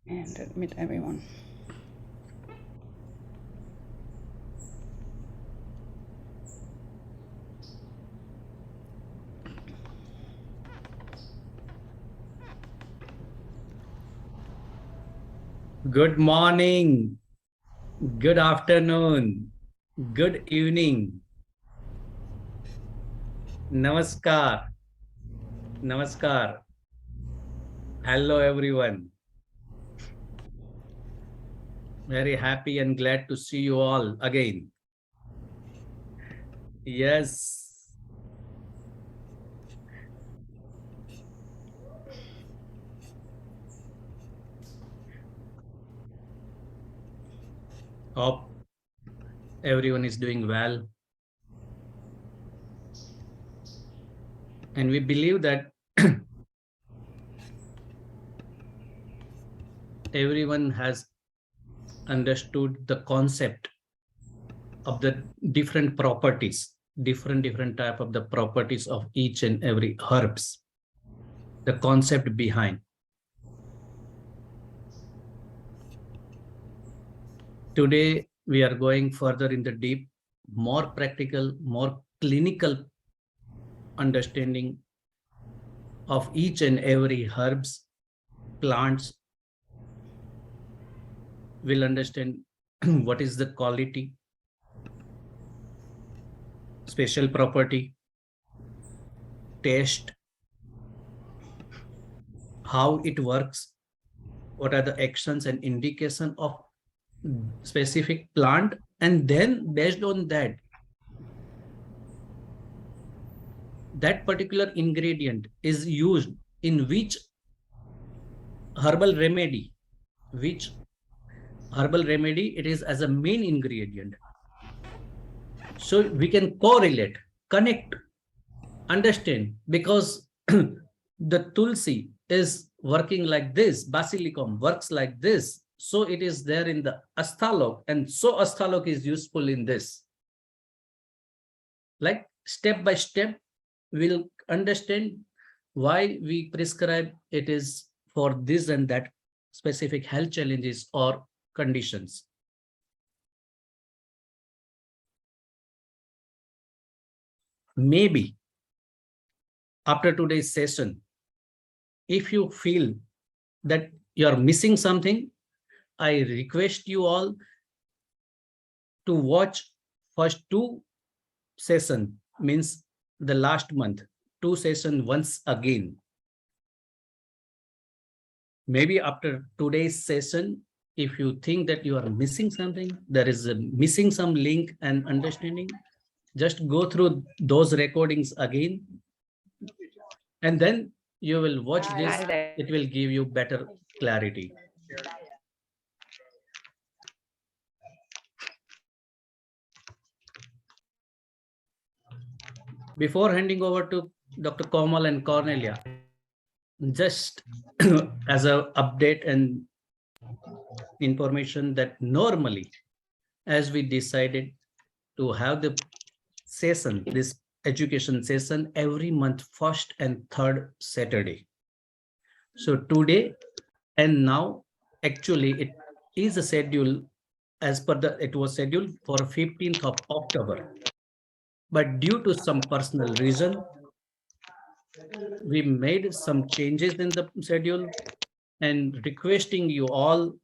and admit everyone. Good morning, good afternoon, good evening. Namaskar, namaskar. Hello, everyone. Very happy and glad to see you all again. Yes, hope everyone is doing well. And we believe that everyone has understood the concept of the different properties, different type of the properties of each and every herbs, the concept behind. Today, we are going further in the deep, more practical, more clinical understanding of each and every herbs, plants. Will understand what is the quality, special property, taste, how it works, what are the actions and indication of specific plant, and then based on that, that particular ingredient is used in which herbal remedy, which herbal remedy it is as a main ingredient. So we can correlate, connect, understand, because the tulsi is working like this, basilicum works like this, so it is there in the asthalok, and so asthalok is useful in this. Like step by step, we'll understand why we prescribe it is for this and that specific health challenges or conditions. Maybe after today's session, if you feel that you're missing something, I request you all to watch first two session, means the last month, two session once again. Maybe after today's session, if you think that you are missing something, there is a missing some link and understanding, just go through those recordings again, and then you will watch this. It will give you better clarity. Before handing over to Dr. Komal and Cornelia, just as a update and information that normally, as we decided to have the session, this education session every month, first and third Saturday. So today and now, actually, it is a schedule as per the, it was scheduled for 15th of October. But due to some personal reason, we made some changes in the schedule and requesting you all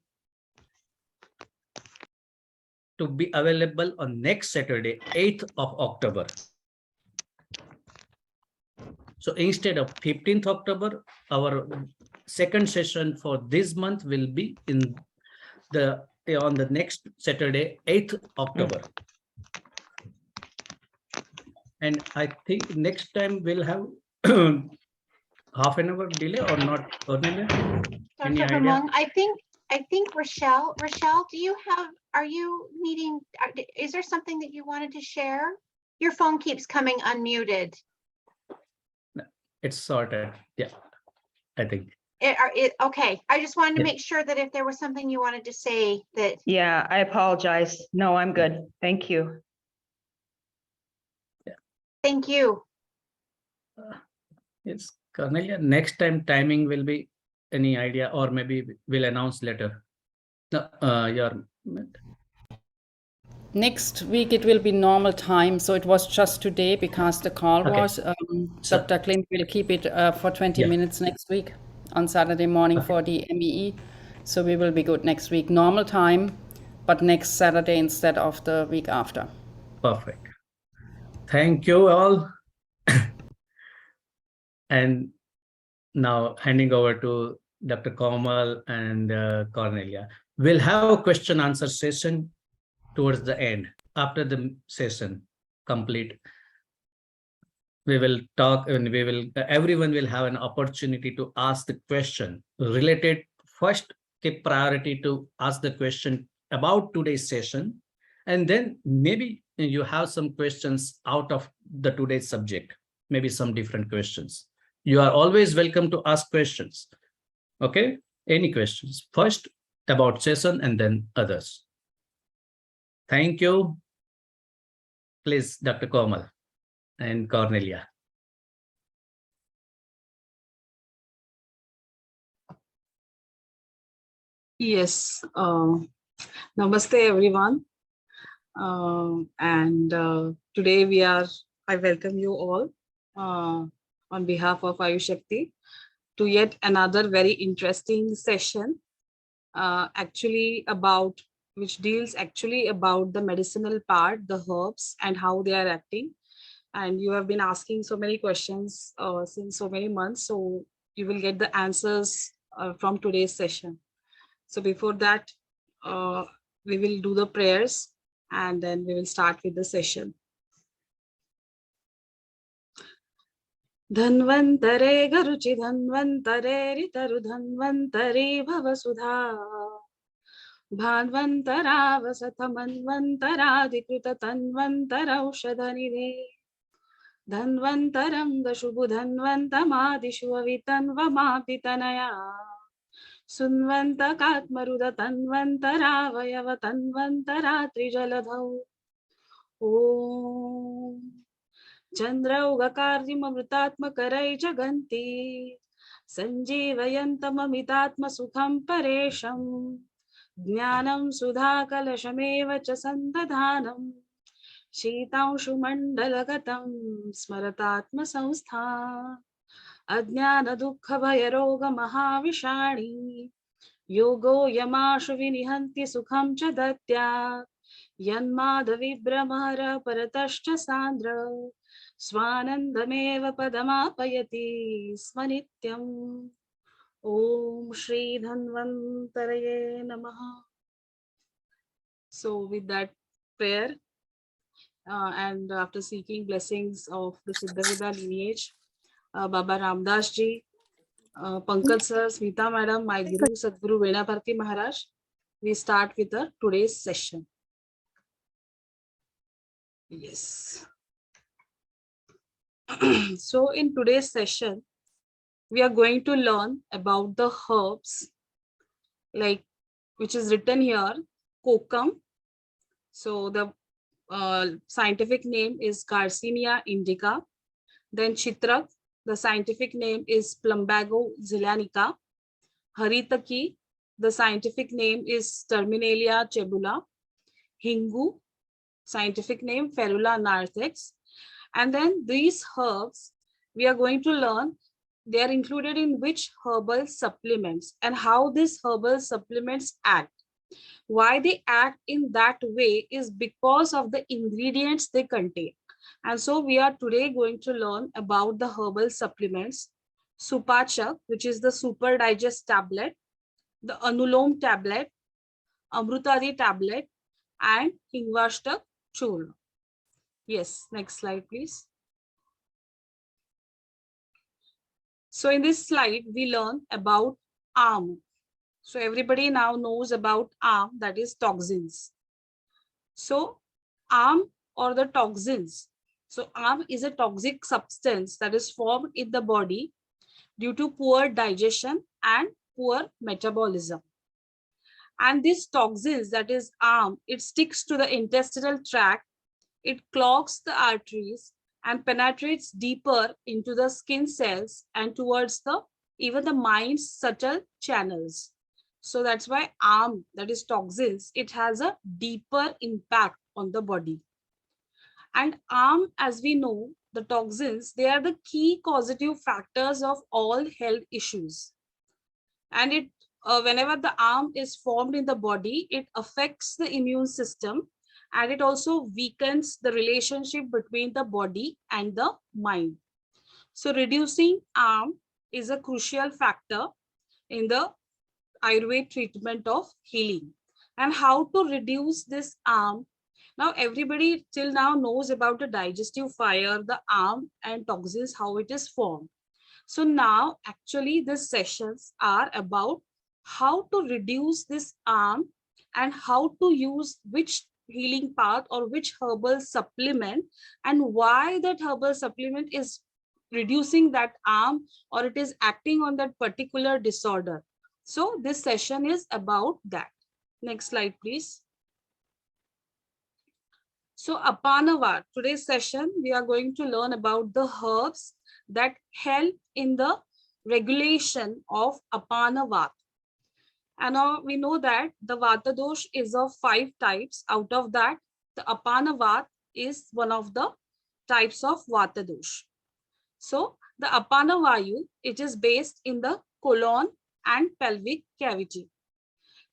to be available on next Saturday, 8th of October. So instead of 15th October, our second session for this month will be in the on the next Saturday, 8th October. And I think next time we'll have half an hour delay or not, Cornelia? Any Dr. idea? Hamong, I think Rochelle, do you have, are you needing, is there something that you wanted to share? Your phone keeps coming unmuted. It's sorted. Yeah, I think. Okay, I just wanted to Yeah. make sure that if there was something you wanted to say that, Yeah, I apologize. No, I'm good. Thank you. thank you. It's Cornelia. Next time timing will be any idea, or maybe we'll announce later? No, your Next week it will be normal time, so it was just today because the call Okay. was. So- Dr. Clint will keep it for 20 Yeah. minutes next week on Saturday morning Okay. for the MEE. So we will be good next week, normal time, but next Saturday instead of the week after. Perfect. Thank you all. And now handing over to Dr. Komal and Cornelia. We'll have a question answer session towards the end. After the session complete, we will talk and everyone will have an opportunity to ask the question related. First, keep priority to ask the question about today's session, and then maybe you have some questions out of the today's subject, maybe some different questions. You are always welcome to ask questions. Okay, any questions first about session and then others. Thank you. Please, Dr. Komal and Cornelia. Yes, namaste everyone. Today I welcome you all on behalf of Ayush Shakti to yet another very interesting session, which deals actually about the medicinal part, the herbs and how they are acting. And you have been asking so many questions since so many months, so you will get the answers from today's session. So before that, we will do the prayers and then we will start with the session. Dhanvantare Garuchi Dhanvantare Ritaru Dhanvantare Bhavasudha Bhadvantara Vasathamanvantara Tanvantara Ushadhanine Dhanvantaram Dashubu Dhanvantamadishu Avitanvamapitanaya Sunvanta Katmaruda Tanvantara Vayava Tanvantara Trijaladhau Om Chandraugakarjimamritatmakarai Jaganti Sanjeevayantamamitatma Sukham Paresham Jnanam Sudhakalashameva cha Sandadhanam Shitanshu Mandalagatam Smaratatma Samstha Ajnana Dukha Bhayaroga Mahavishani Yogo Yamashu Vinihanti Sukham cha Datya Yanmadavibramara Paratascha Sandra Swanandameva Padamapayati Smanityam Om Shri Dhanvantaraye Namaha. So with that prayer and after seeking blessings of the Siddhavida lineage, Baba Ramdas ji, Pankaj sir, Smita madam, my Guru Sadguru Venabharti Maharaj, we start with today's session. Yes. So in today's session, we are going to learn about the herbs, which is written here, kokum. So the scientific name is Garcinia indica. Then chitrak, the scientific name is Plumbago zelanica. Haritaki, the scientific name is Terminalia chebula. Hingu, scientific name Ferula narthex. And then these herbs, we are going to learn they are included in which herbal supplements and how these herbal supplements act. Why they act in that way is because of the ingredients they contain. And so we are today going to learn about the herbal supplements, Supachak, which is the Super Digest tablet, the Anulom tablet, Amrutadi tablet, and Hingvashtak churna. Yes, next slide, please. So in this slide, we learn about ARM. So everybody now knows about ARM, that is toxins. So ARM or the toxins. So ARM is a toxic substance that is formed in the body due to poor digestion and poor metabolism. And these toxins, that is ARM, it sticks to the intestinal tract, it clogs the arteries and penetrates deeper into the skin cells and towards the even the mind's subtle channels. So that's why arm, that is toxins, it has a deeper impact on the body. And arm, as we know, the toxins, they are the key causative factors of all health issues. And it whenever the arm is formed in the body, it affects the immune system, and it also weakens the relationship between the body and the mind. So reducing arm is a crucial factor in the Ayurveda treatment of healing. And how to reduce this arm? Now everybody till now knows about the digestive fire, the arm and toxins, how it is formed. So now actually these sessions are about how to reduce this arm and how to use which healing path or which herbal supplement, and why that herbal supplement is reducing that arm or it is acting on that particular disorder. So this session is about that. Next slide, please. So Apanavat, today's session, we are going to learn about the herbs that help in the regulation of Apanavat. And now we know that the Vata dosh is of 5 types. Out of that, the Apanavat is one of the types of Vata dosh. So the Apanavayu, it is based in the colon and pelvic cavity.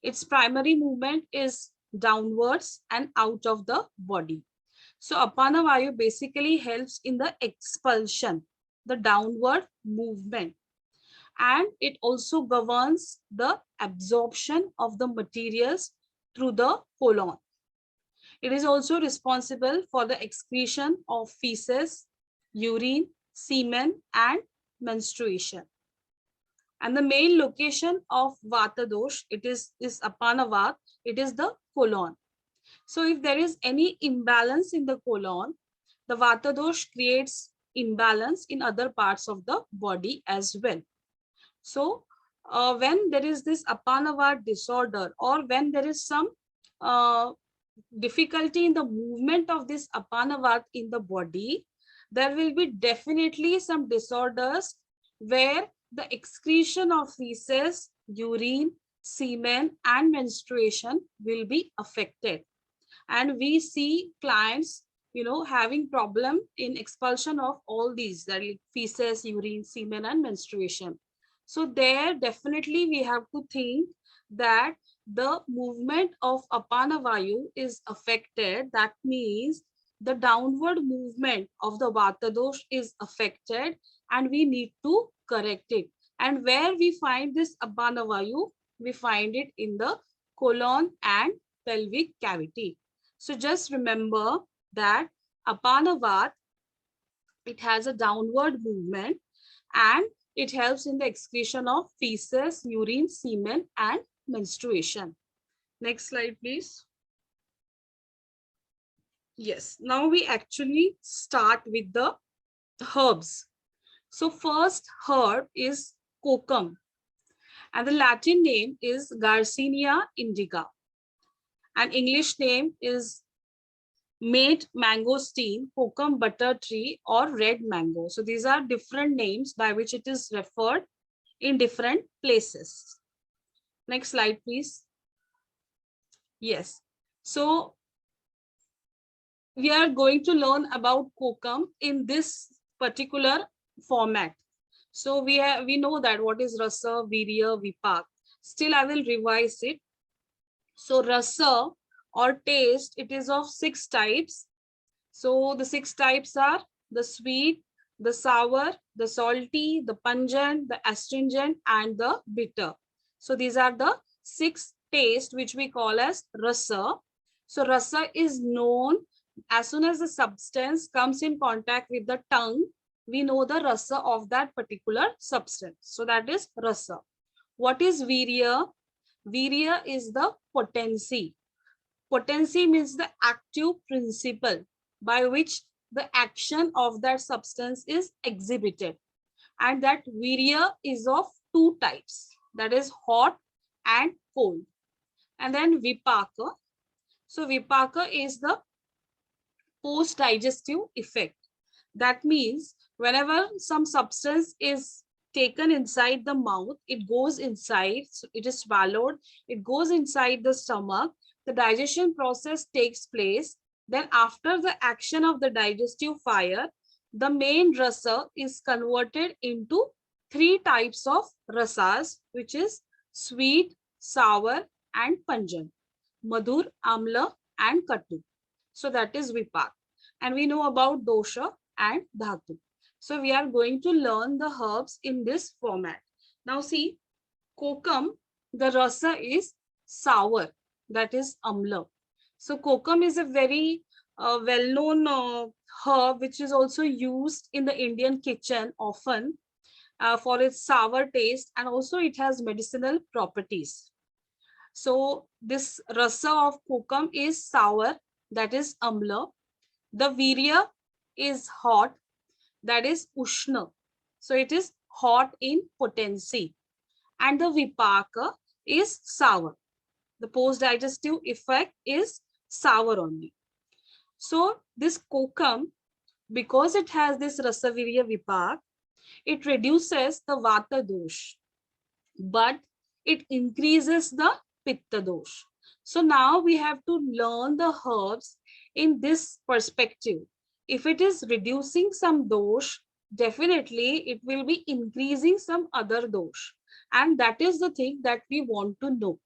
Its primary movement is downwards and out of the body. So Apanavayu basically helps in the expulsion, the downward movement. And it also governs the absorption of the materials through the colon. It is also responsible for the excretion of feces, urine, semen, and menstruation. And the main location of Vata dosh, it is Apanavat, it is the colon. So if there is any imbalance in the colon, the Vata dosh creates imbalance in other parts of the body as well. So when there is this Apanavat disorder, or when there is some difficulty in the movement of this Apanavat in the body, there will be definitely some disorders where the excretion of feces, urine, semen, and menstruation will be affected. And we see clients, having problem in expulsion of all these, that is feces, urine, semen, and menstruation. So there definitely we have to think that the movement of Apanavayu is affected. That means the downward movement of the Vata dosh is affected, and we need to correct it. And where we find this Apanavayu, we find it in the colon and pelvic cavity. So just remember that Apanavat, it has a downward movement, and it helps in the excretion of feces, urine, semen, and menstruation. Next slide, please. Yes, now we actually start with the herbs. So first herb is kokum, and the Latin name is Garcinia indica. And English name is mate mangosteen, kokum butter tree, or red mango. So these are different names by which it is referred in different places. Next slide, please. Yes. So we are going to learn about kokum in this particular format. So we know that what is rasa, virya, vipak. Still, I will revise it. So rasa or taste, it is of 6 types. So the 6 types are the sweet, the sour, the salty, the pungent, the astringent, and the bitter. So these are the 6 tastes which we call as rasa. So rasa is known as soon as the substance comes in contact with the tongue, we know the rasa of that particular substance. So that is rasa. What is virya? Virya is the potency. Potency means the active principle by which the action of that substance is exhibited. And that virya is of 2 types, that is hot and cold. And then vipaka. So vipaka is the post-digestive effect. That means whenever some substance is taken inside the mouth, it goes inside, so it is swallowed, it goes inside the stomach, the digestion process takes place. Then after the action of the digestive fire, the main rasa is converted into three types of rasas, which is sweet, sour, and pungent. Madhur, amla, and katu. So that is vipak. And we know about dosha and dhatu. So we are going to learn the herbs in this format. Now see, kokum, the rasa is sour, that is amla. So kokum is a very well-known herb which is also used in the Indian kitchen often for its sour taste, and also it has medicinal properties. So this rasa of kokum is sour, that is amla. The virya is hot, that is ushna. So it is hot in potency. And the vipaka is sour. The post-digestive effect is sour only. So this kokum, because it has this rasavirya vipak, it reduces the vata dosh, but it increases the pitta dosh. So now we have to learn the herbs in this perspective. If it is reducing some dosh, definitely it will be increasing some other dosh. And that is the thing that we want to know.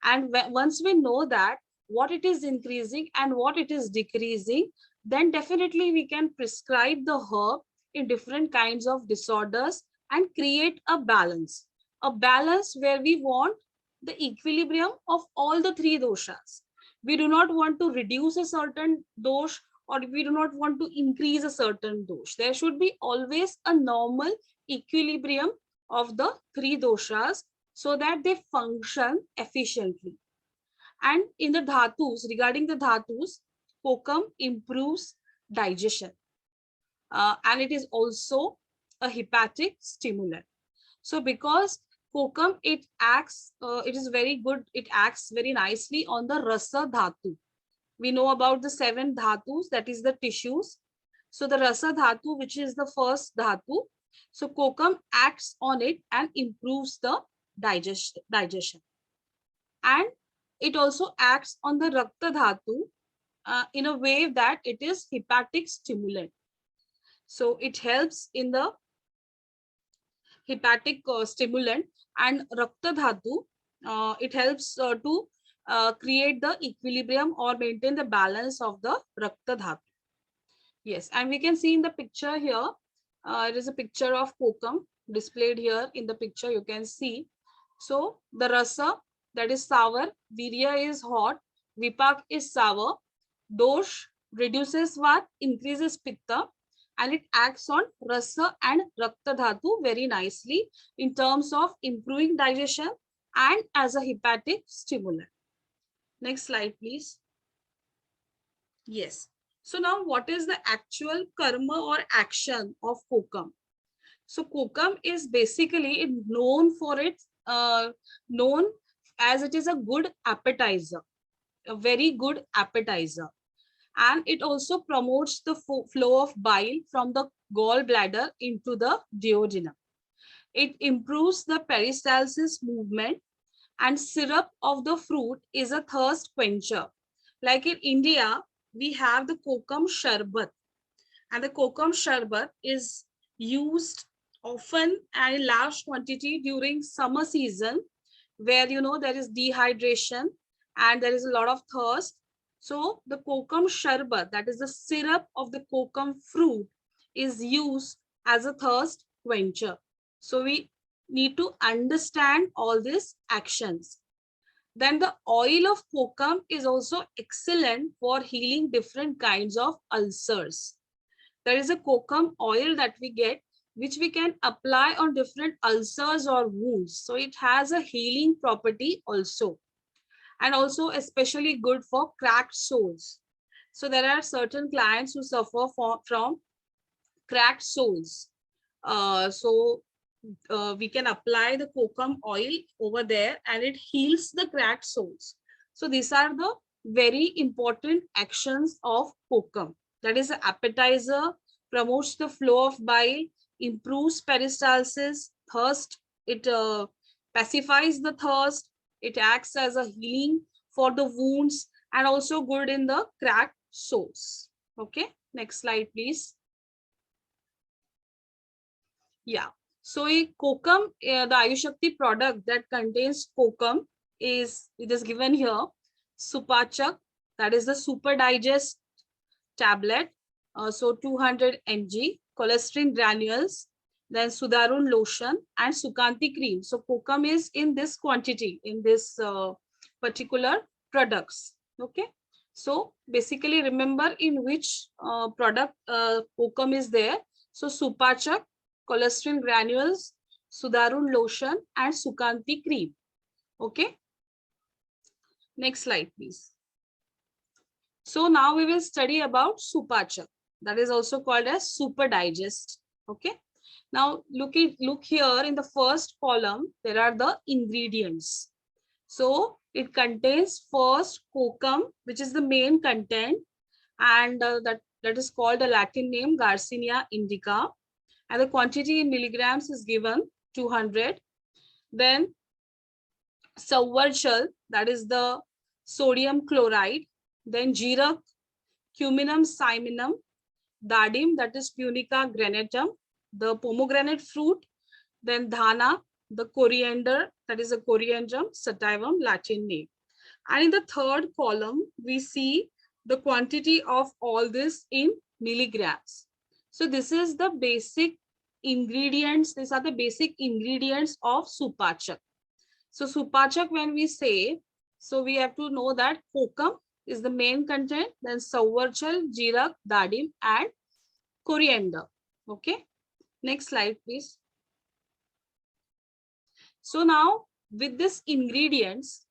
And once we know that what it is increasing and what it is decreasing, then definitely we can prescribe the herb in different kinds of disorders and create a balance where we want the equilibrium of all the three doshas. We do not want to reduce a certain dosh, or we do not want to increase a certain dosh. There should be always a normal equilibrium of the three doshas so that they function efficiently. And in the dhatus, regarding the dhatus, kokum improves digestion. And it is also a hepatic stimulant. So because kokum, it is very good, it acts very nicely on the rasa dhatu. We know about the 7 dhatus, that is the tissues. So the rasa dhatu, which is the first dhatu, so kokum acts on it and improves the digestion. And it also acts on the rakta dhatu in a way that it is hepatic stimulant. So it helps in the hepatic stimulant, and rakta dhatu, it helps to create the equilibrium or maintain the balance of the rakta dhatu. Yes, and we can see in the picture here, it is a picture of kokum displayed here in the picture, you can see. So the rasa, that is sour, virya is hot, vipak is sour, dosh reduces what? Increases pitta, and it acts on rasa and rakta dhatu very nicely in terms of improving digestion and as a hepatic stimulant. Next slide, please. Yes. So now what is the actual karma or action of kokum? So kokum is basically known for its known as it is a good appetizer, a very good appetizer. And it also promotes the flow of bile from the gallbladder into the duodenum. It improves the peristalsis movement, and syrup of the fruit is a thirst quencher. Like in India, we have the kokum sharbat, and the kokum sharbat is used often and in large quantity during summer season, where there is dehydration and there is a lot of thirst. So the kokum sharbat, that is the syrup of the kokum fruit, is used as a thirst quencher. So we need to understand all these actions. Then the oil of kokum is also excellent for healing different kinds of ulcers. There is a kokum oil that we get, which we can apply on different ulcers or wounds. So it has a healing property also. And also especially good for cracked soles. So there are certain clients who suffer from cracked soles. We can apply the kokum oil over there and it heals the cracked soles. So these are the very important actions of kokum. That is an appetizer, promotes the flow of bile, improves peristalsis, thirst, it pacifies the thirst, it acts as a healing for the wounds, and also good in the cracked sores. Okay, next slide, please. Yeah. So a kokum, the Ayushakti product that contains kokum it is given here. Supachak, that is the Super Digest tablet. So 200 mg, cholesterol granules, then Sudarun lotion and Sukanti cream. So kokum is in this quantity in this particular products. Okay. So basically remember in which product kokum is there. So Supachak, cholesterol granules, Sudarun lotion and Sukanti cream. Okay. Next slide, please. So now we will study about Supachak. That is also called as Super Digest. Okay. Now look here in the first column, there are the ingredients. So it contains first kokum, which is the main content, and that is called a Latin name Garcinia indica, and the quantity in milligrams is given 200. Then Savarchal, that is the sodium chloride. Then Jeerak, Cuminum cyminum, Dadim, that is Punica granatum, the pomegranate fruit. Then Dhana, the coriander, that is a coriandrum sativum, Latin name. And in the third column, we see the quantity of all this in milligrams. So this is the basic ingredients. These are the basic ingredients of Supachak. So Supachak, when we say, so we have to know that kokum is the main content, then Savarchal, Jeerak, Dadim and coriander. Okay. Next slide, please. So now with these ingredients,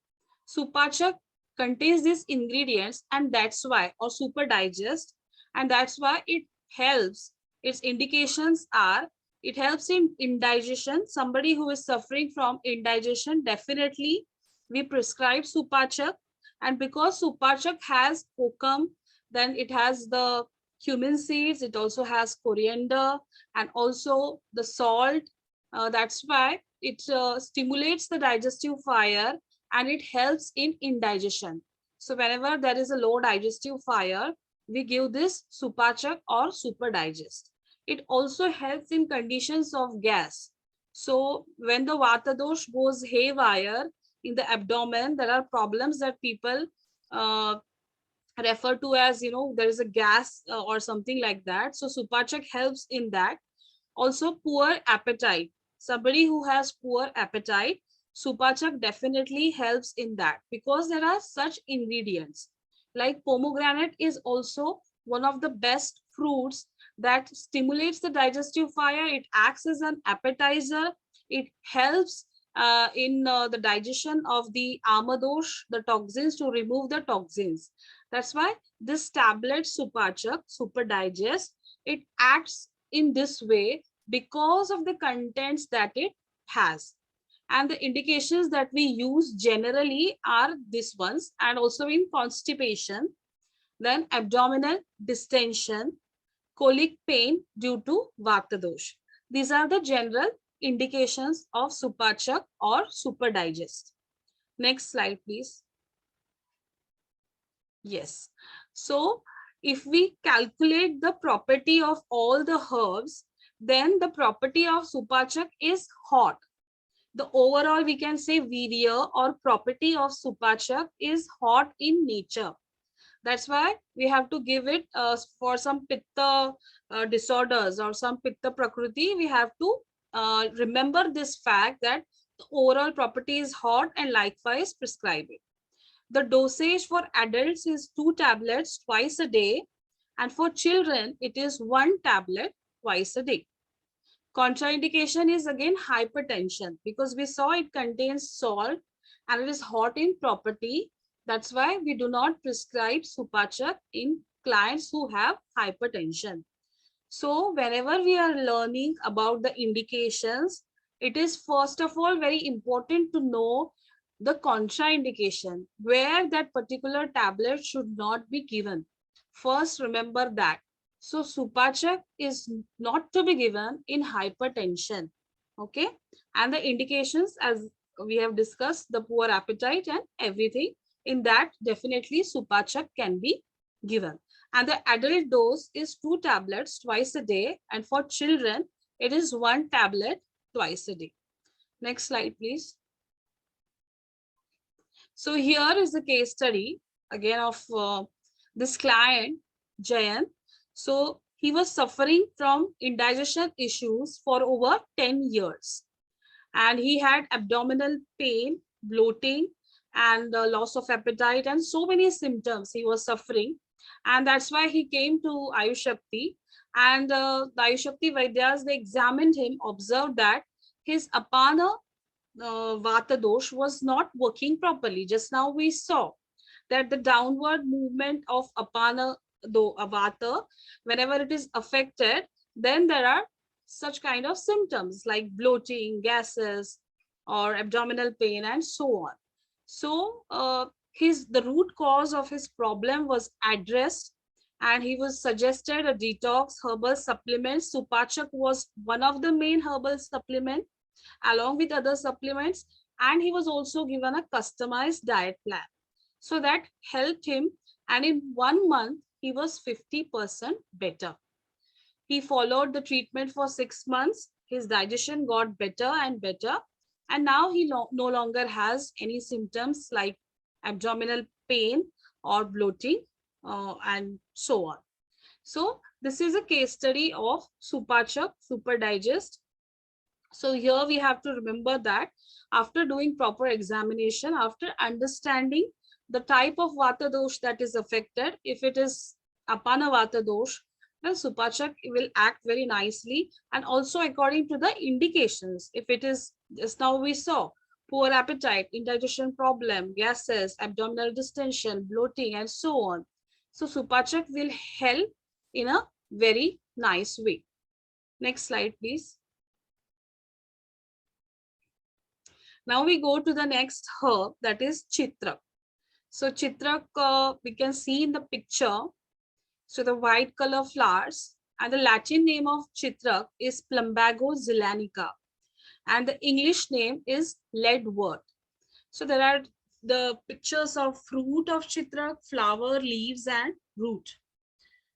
Supachak contains these ingredients, and that's why, or Super Digest, and that's why it helps. Its indications are, it helps in indigestion. Somebody who is suffering from indigestion, definitely we prescribe Supachak. And because Supachak has kokum, then it has the cumin seeds, it also has coriander and also the salt. That's why it stimulates the digestive fire and it helps in indigestion. So whenever there is a low digestive fire, we give this Supachak or Super Digest. It also helps in conditions of gas. So when the Vata dosh goes haywire in the abdomen, there are problems that people refer to as, there is a gas or something like that. So Supachak helps in that. Also poor appetite. Somebody who has poor appetite, Supachak definitely helps in that, because there are such ingredients. Like pomegranate is also one of the best fruits that stimulates the digestive fire. It acts as an appetizer. It helps in the digestion of the amadosh, the toxins, to remove the toxins. That's why this tablet Supachak, Super Digest, it acts in this way because of the contents that it has. And the indications that we use generally are these ones, and also in constipation, then abdominal distension, colic pain due to Vata dosh. These are the general indications of Supachak or Super Digest. Next slide, please. Yes. So if we calculate the property of all the herbs, then the property of Supachak is hot. The overall, we can say, virya or property of Supachak is hot in nature. That's why we have to give it for some pitta disorders or some pitta prakriti. We have to remember this fact that the overall property is hot, and likewise prescribe it. The dosage for adults is 2 tablets twice a day, and for children it is 1 tablet twice a day. Contraindication is again hypertension, because we saw it contains salt and it is hot in property. That's why we do not prescribe Supachak in clients who have hypertension. So whenever we are learning about the indications, it is first of all very important to know the contraindication, where that particular tablet should not be given. First, remember that. So Supachak is not to be given in hypertension. Okay, and the indications, as we have discussed, the poor appetite and everything, in that definitely Supachak can be given. And the adult dose is 2 tablets twice a day, and for children it is 1 tablet twice a day. Next slide, please. So here is the case study again of this client, Jayan. So he was suffering from indigestion issues for over 10 years. And he had abdominal pain, bloating, and loss of appetite, and so many symptoms he was suffering. And that's why he came to Ayush Shakti. And the Ayush Shakti Vaidyas, they examined him, observed that his Apana Vata dosh was not working properly. Just now we saw that the downward movement of Apana Vata, whenever it is affected, then there are such kind of symptoms like bloating, gases, or abdominal pain, and so on. So the root cause of his problem was addressed, and he was suggested a detox herbal supplement. Supachak was one of the main herbal supplement along with other supplements, and he was also given a customized diet plan. So that helped him, and in 1 month he was 50% better. He followed the treatment for 6 months. His digestion got better and better. And now he no longer has any symptoms like abdominal pain or bloating and so on. So this is a case study of Supachak, Super Digest. So here we have to remember that after doing proper examination, after understanding the type of Vata dosh that is affected, if it is Apana Vata dosh, then Supachak will act very nicely, and also according to the indications. If it is, just now we saw, poor appetite, indigestion problem, gases, abdominal distension, bloating, and so on. So Supachak will help in a very nice way. Next slide, please. Now we go to the next herb, that is Chitrak. So Chitrak, we can see in the picture. So the white color flowers, and the Latin name of Chitrak is Plumbago zelanica, and the English name is leadwort. So there are the pictures of fruit of Chitrak, flower, leaves, and root.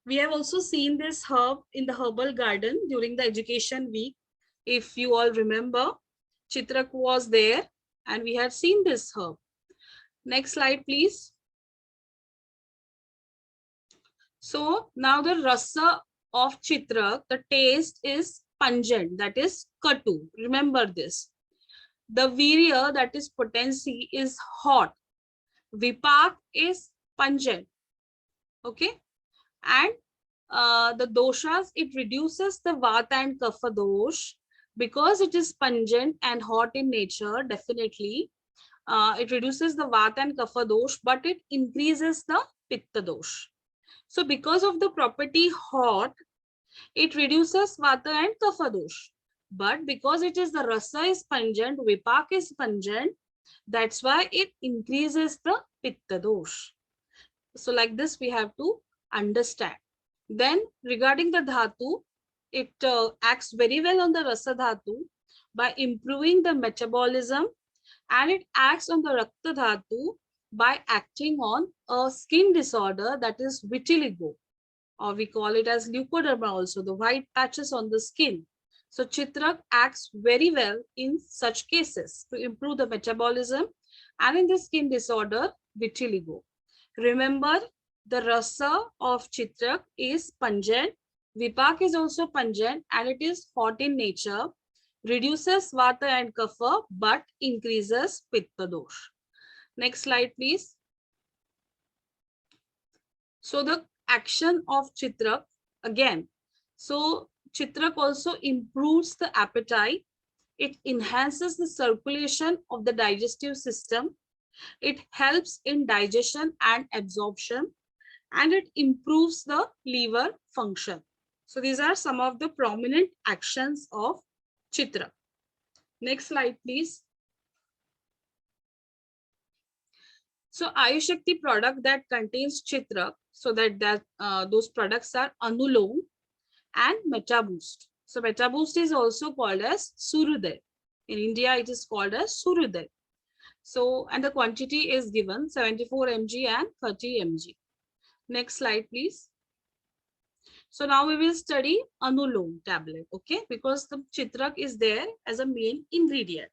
We have also seen this herb in the herbal garden during the education week. If you all remember, Chitrak was there and we had seen this herb. Next slide, please. So now the rasa of Chitrak, the taste is pungent, that is katu. Remember this. The virya, that is potency, is hot. Vipak is pungent. Okay. And the doshas, it reduces the vata and kapha dosh. Because it is pungent and hot in nature, definitely it reduces the vata and kapha dosh, but it increases the pitta dosh. So because of the property hot, it reduces vata and kapha dosh. But because it is the rasa is pungent, vipak is pungent, that's why it increases the pitta dosh. So like this we have to understand. Then regarding the dhatu, it acts very well on the rasa dhatu by improving the metabolism, and it acts on the rakta dhatu by acting on a skin disorder, that is vitiligo, or we call it as leukoderma also, the white patches on the skin. So Chitrak acts very well in such cases to improve the metabolism and in the skin disorder vitiligo. Remember, the rasa of Chitrak is pungent. Vipak is also pungent and it is hot in nature, reduces vata and kapha, but increases pitta dosh. Next slide, please. So the action of Chitrak again. So Chitrak also improves the appetite. It enhances the circulation of the digestive system. It helps in digestion and absorption, and it improves the liver function. So these are some of the prominent actions of Chitrak. Next slide, please. So Ayush Shakti product that contains Chitrak, so that those products are Anulom and Meta Boost. So Beta Boost is also called as Suruday. In India, it is called as Suruday. So, and the quantity is given 74 mg and 30 mg. Next slide, please. So now we will study Anulom tablet, okay? Because the Chitrak is there as a main ingredient.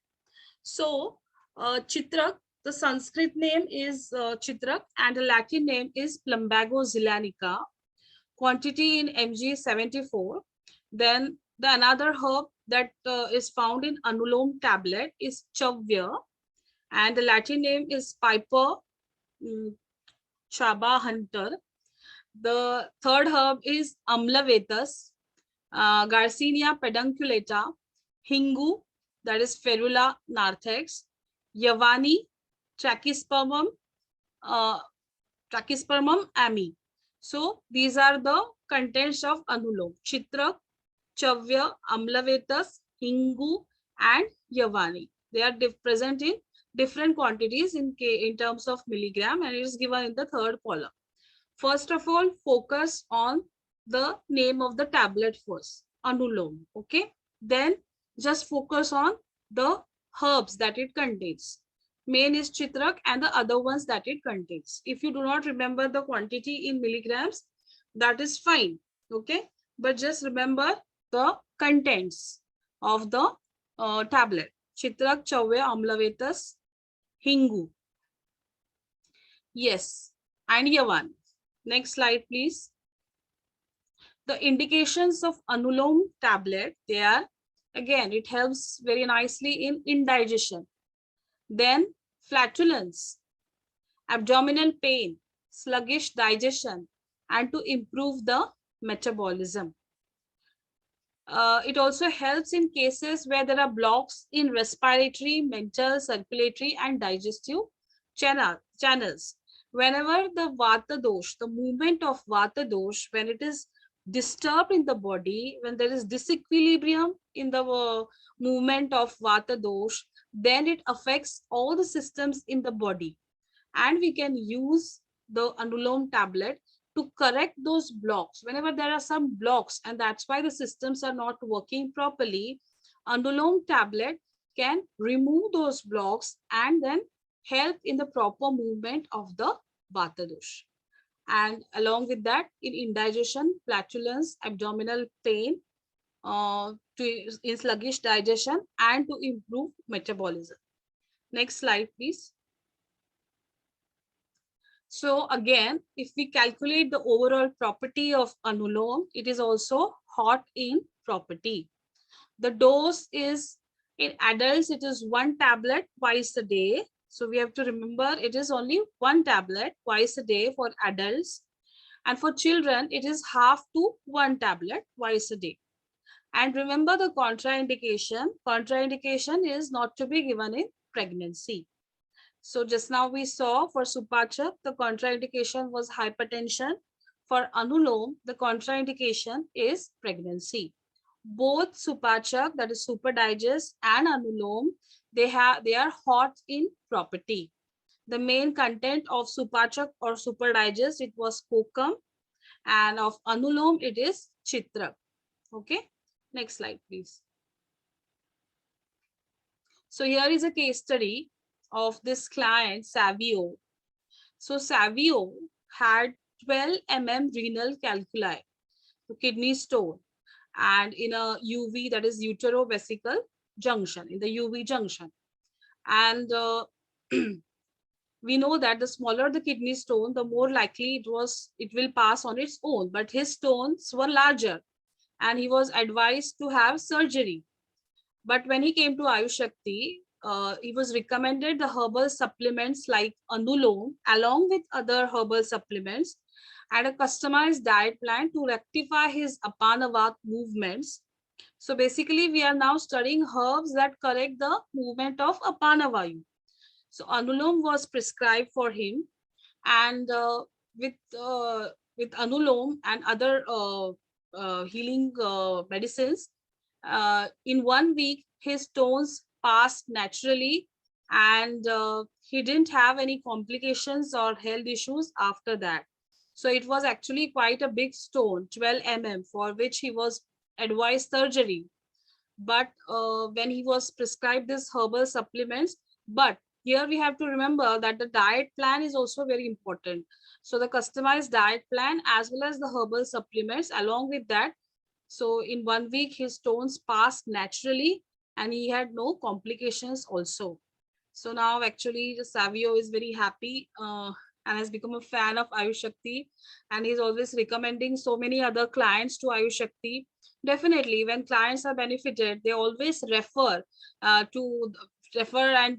So Chitrak, the Sanskrit name is Chitrak and the Latin name is Plumbago zeylanica. Quantity in mg 74. Then the another herb that is found in Anulom tablet is Chavya, and the Latin name is Piper Chaba hunter. The third herb is Amlavetus, Garcinia pedunculata, Hingu, that is Ferula narthex, Yavani, Trachispermum, Trachispermum ami. So these are the contents of Anulom: Chitrak, Chavya, Amlavetus, Hingu, and Yavani. They are present in different quantities in terms of milligram, and it is given in the third column. First of all, focus on the name of the tablet first, Anulom, okay? Then just focus on the herbs that it contains. Main is Chitrak and the other ones that it contains. If you do not remember the quantity in milligrams, that is fine, okay? But just remember the contents of the tablet. Chitrak, Chavya, Amlavetus, Hingu. Yes, and Yavan. Next slide, please. The indications of Anulom tablet, they are, again, it helps very nicely in indigestion. Then flatulence, abdominal pain, sluggish digestion, and to improve the metabolism. It also helps in cases where there are blocks in respiratory, mental, circulatory, and digestive channels. Whenever the Vata dosh, the movement of Vata dosh, when it is disturbed in the body, when there is disequilibrium in the movement of Vata dosh, then it affects all the systems in the body. And we can use the Anulom tablet to correct those blocks. Whenever there are some blocks, and that's why the systems are not working properly, Anulom tablet can remove those blocks and then help in the proper movement of the Vata dosh. And along with that, in indigestion, flatulence, abdominal pain, in sluggish digestion, and to improve metabolism. Next slide, please. So again, if we calculate the overall property of Anulom, it is also hot in property. The dose is, in adults, it is 1 tablet twice a day. So we have to remember it is only 1 tablet twice a day for adults. And for children, it is half to 1 tablet twice a day. And remember the contraindication. Contraindication is not to be given in pregnancy. So just now we saw for Supachak, the contraindication was hypertension. For Anulom, the contraindication is pregnancy. Both Supachak, that is Super Digest, and Anulom, they are hot in property. The main content of Supachak or Super Digest, it was kokum, and of Anulom, it is Chitrak. Okay, next slide, please. So here is a case study of this client, Savio. So Savio had 12 renal calculi, so kidney stone, and in a UV, that is uterovesical junction, in the UV junction. And we know that the smaller the kidney stone, the more likely it will pass on its own. But his stones were larger, and he was advised to have surgery. But when he came to Ayush Shakti, he was recommended the herbal supplements like Anulom along with other herbal supplements and a customized diet plan to rectify his Apanavat movements. So basically, we are now studying herbs that correct the movement of Apanavayu. So Anulom was prescribed for him, and with Anulom and other healing medicines, in 1 week, his stones passed naturally, and he didn't have any complications or health issues after that. So it was actually quite a big stone, 12 for which he was advised surgery, but when he was prescribed this herbal supplements. But here we have to remember that the diet plan is also very important. So the customized diet plan as well as the herbal supplements along with that. So in 1 week, his stones passed naturally and he had no complications also. So now actually Savio is very happy and has become a fan of Ayush Shakti, and he's always recommending so many other clients to Ayush Shakti. Definitely, when clients are benefited, they always refer and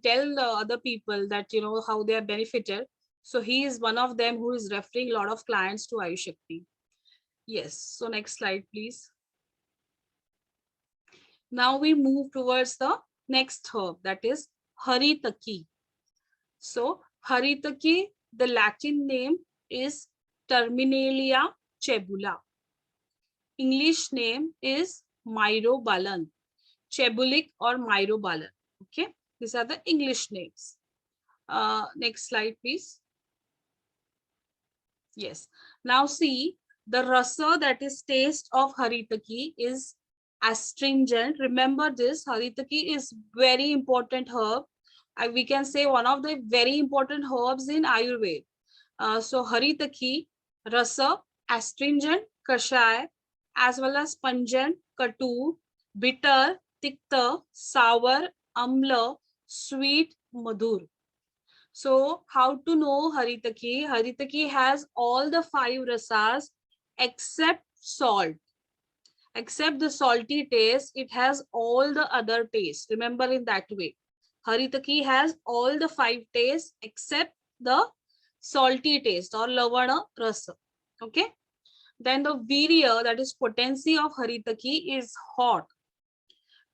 tell the other people that how they are benefited. So he is one of them who is referring a lot of clients to Ayush Shakti. Yes. So next slide, please. Now we move towards the next herb, that is Haritaki. So Haritaki, the Latin name is Terminalia chebula. English name is Myrobalan, chebulic or Myrobalan. Okay, these are the English names. Next slide, please. Yes. Now see, the rasa, that is taste of Haritaki, is astringent. Remember this, Haritaki is very important herb. We can say one of the very important herbs in Ayurveda. So Haritaki, rasa, astringent, kashaya, as well as pungent, katu, bitter, tikta, sour, amla, sweet, madhur. So how to know Haritaki? Haritaki has all the 5 rasas except salt. Except the salty taste, it has all the other tastes. Remember in that way. Haritaki has all the 5 tastes except the salty taste or lavana rasa. Okay. Then the virya, that is potency of Haritaki, is hot.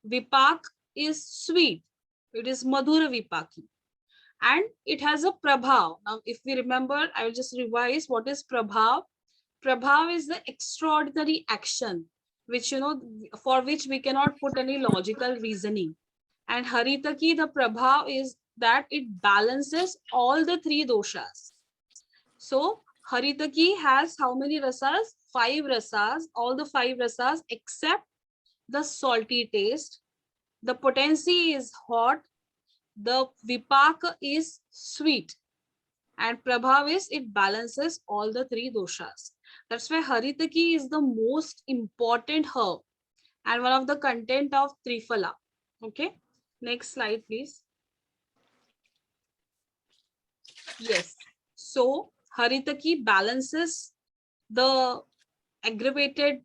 Vipak is sweet. It is madhura vipaki. And it has a prabhav. Now, if we remember, I will just revise what is prabhav. Prabhav is the extraordinary action, which, for which we cannot put any logical reasoning. And Haritaki, the prabhav is that it balances all the 3 doshas. So Haritaki has how many rasas? 5 rasas, all the 5 rasas except the salty taste. The potency is hot. The vipaka is sweet, and prabhav is it balances all the 3 doshas. That's why Haritaki is the most important herb and one of the content of Trifala. Okay, next slide, please. Yes, so Haritaki balances the aggravated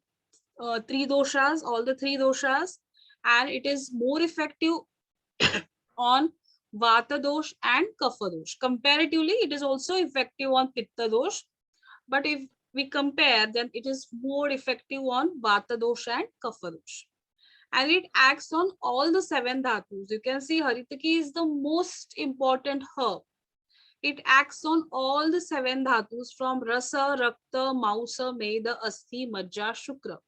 3 doshas, all the 3 doshas, and it is more effective on Vata dosh and Kapha dosh. Comparatively, it is also effective on Pitta dosh, but if we compare, then it is more effective on Vata dosh and Kapha dosh. And it acts on all the 7 dhatus. You can see Haritaki is the most important herb. It acts on all the 7 dhatus from Rasa, Rakta, Mausa, Meda, Asti, Majja, Shukra.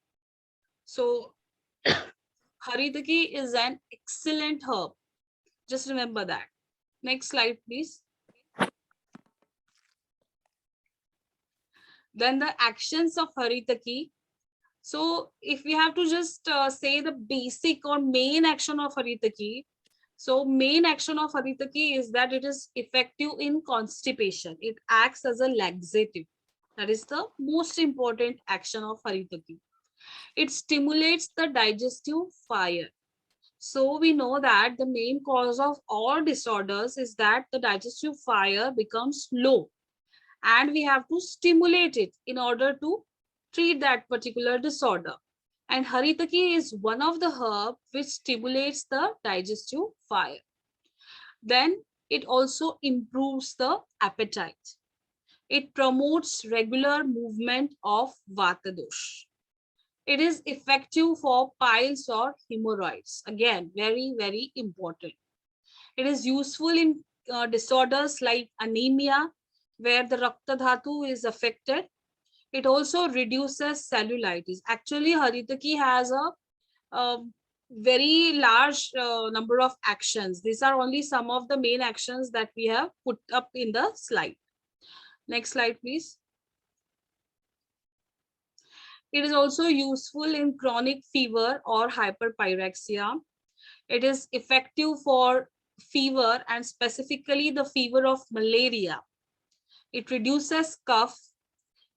So Haritaki is an excellent herb. Just remember that. Next slide, please. Then the actions of Haritaki. So if we have to just say the basic or main action of Haritaki, so main action of Haritaki is that it is effective in constipation. It acts as a laxative. That is the most important action of Haritaki. It stimulates the digestive fire. So we know that the main cause of all disorders is that the digestive fire becomes low, and we have to stimulate it in order to treat that particular disorder. And Haritaki is one of the herbs which stimulates the digestive fire. Then it also improves the appetite. It promotes regular movement of Vata dosh. It is effective for piles or hemorrhoids. Again, very, very important. It is useful in disorders like anemia, where the Rakta Dhatu is affected. It also reduces cellulitis. Actually, Haritaki has a very large number of actions. These are only some of the main actions that we have put up in the slide. Next slide, please. It is also useful in chronic fever or hyperpyrexia. It is effective for fever and specifically the fever of malaria. It reduces cough.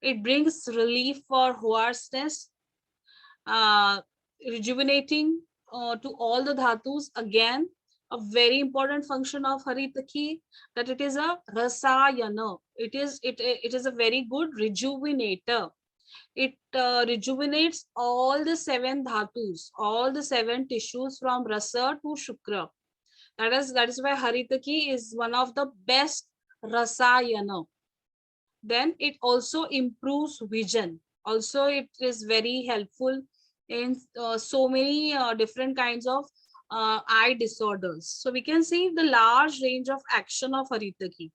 It brings relief for hoarseness, uh, rejuvenating to all the dhatus. Again, a very important function of haritaki, that it is a rasayana. It is a very good rejuvenator. It rejuvenates all the 7 dhatus, all the 7 tissues from rasa to shukra. That is why haritaki is one of the best rasayana. Then it also improves vision. Also, it is very helpful in so many different kinds of eye disorders. So we can see the large range of action of haritaki.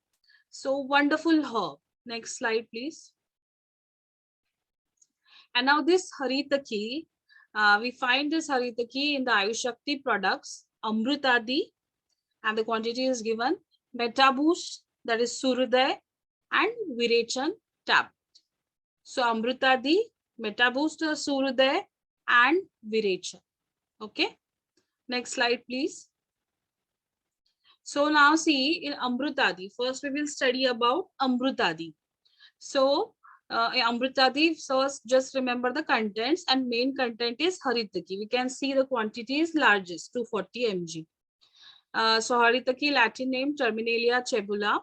So wonderful herb. Next slide, please. And now this haritaki, we find this haritaki in the Ayushakti products, Amrutadi, and the quantity is given, Metaboost, that is Suruday, and Virechan tab. So Amrutadi, Metaboost, Suruday, and Virechan. Okay. Next slide, please. So now see in Amrutadi, first we will study about Amrutadi. So Amrutadi, so just remember the contents, and main content is haritaki. We can see the quantity is largest, 240 mg. So haritaki, Latin name Terminalia chebula.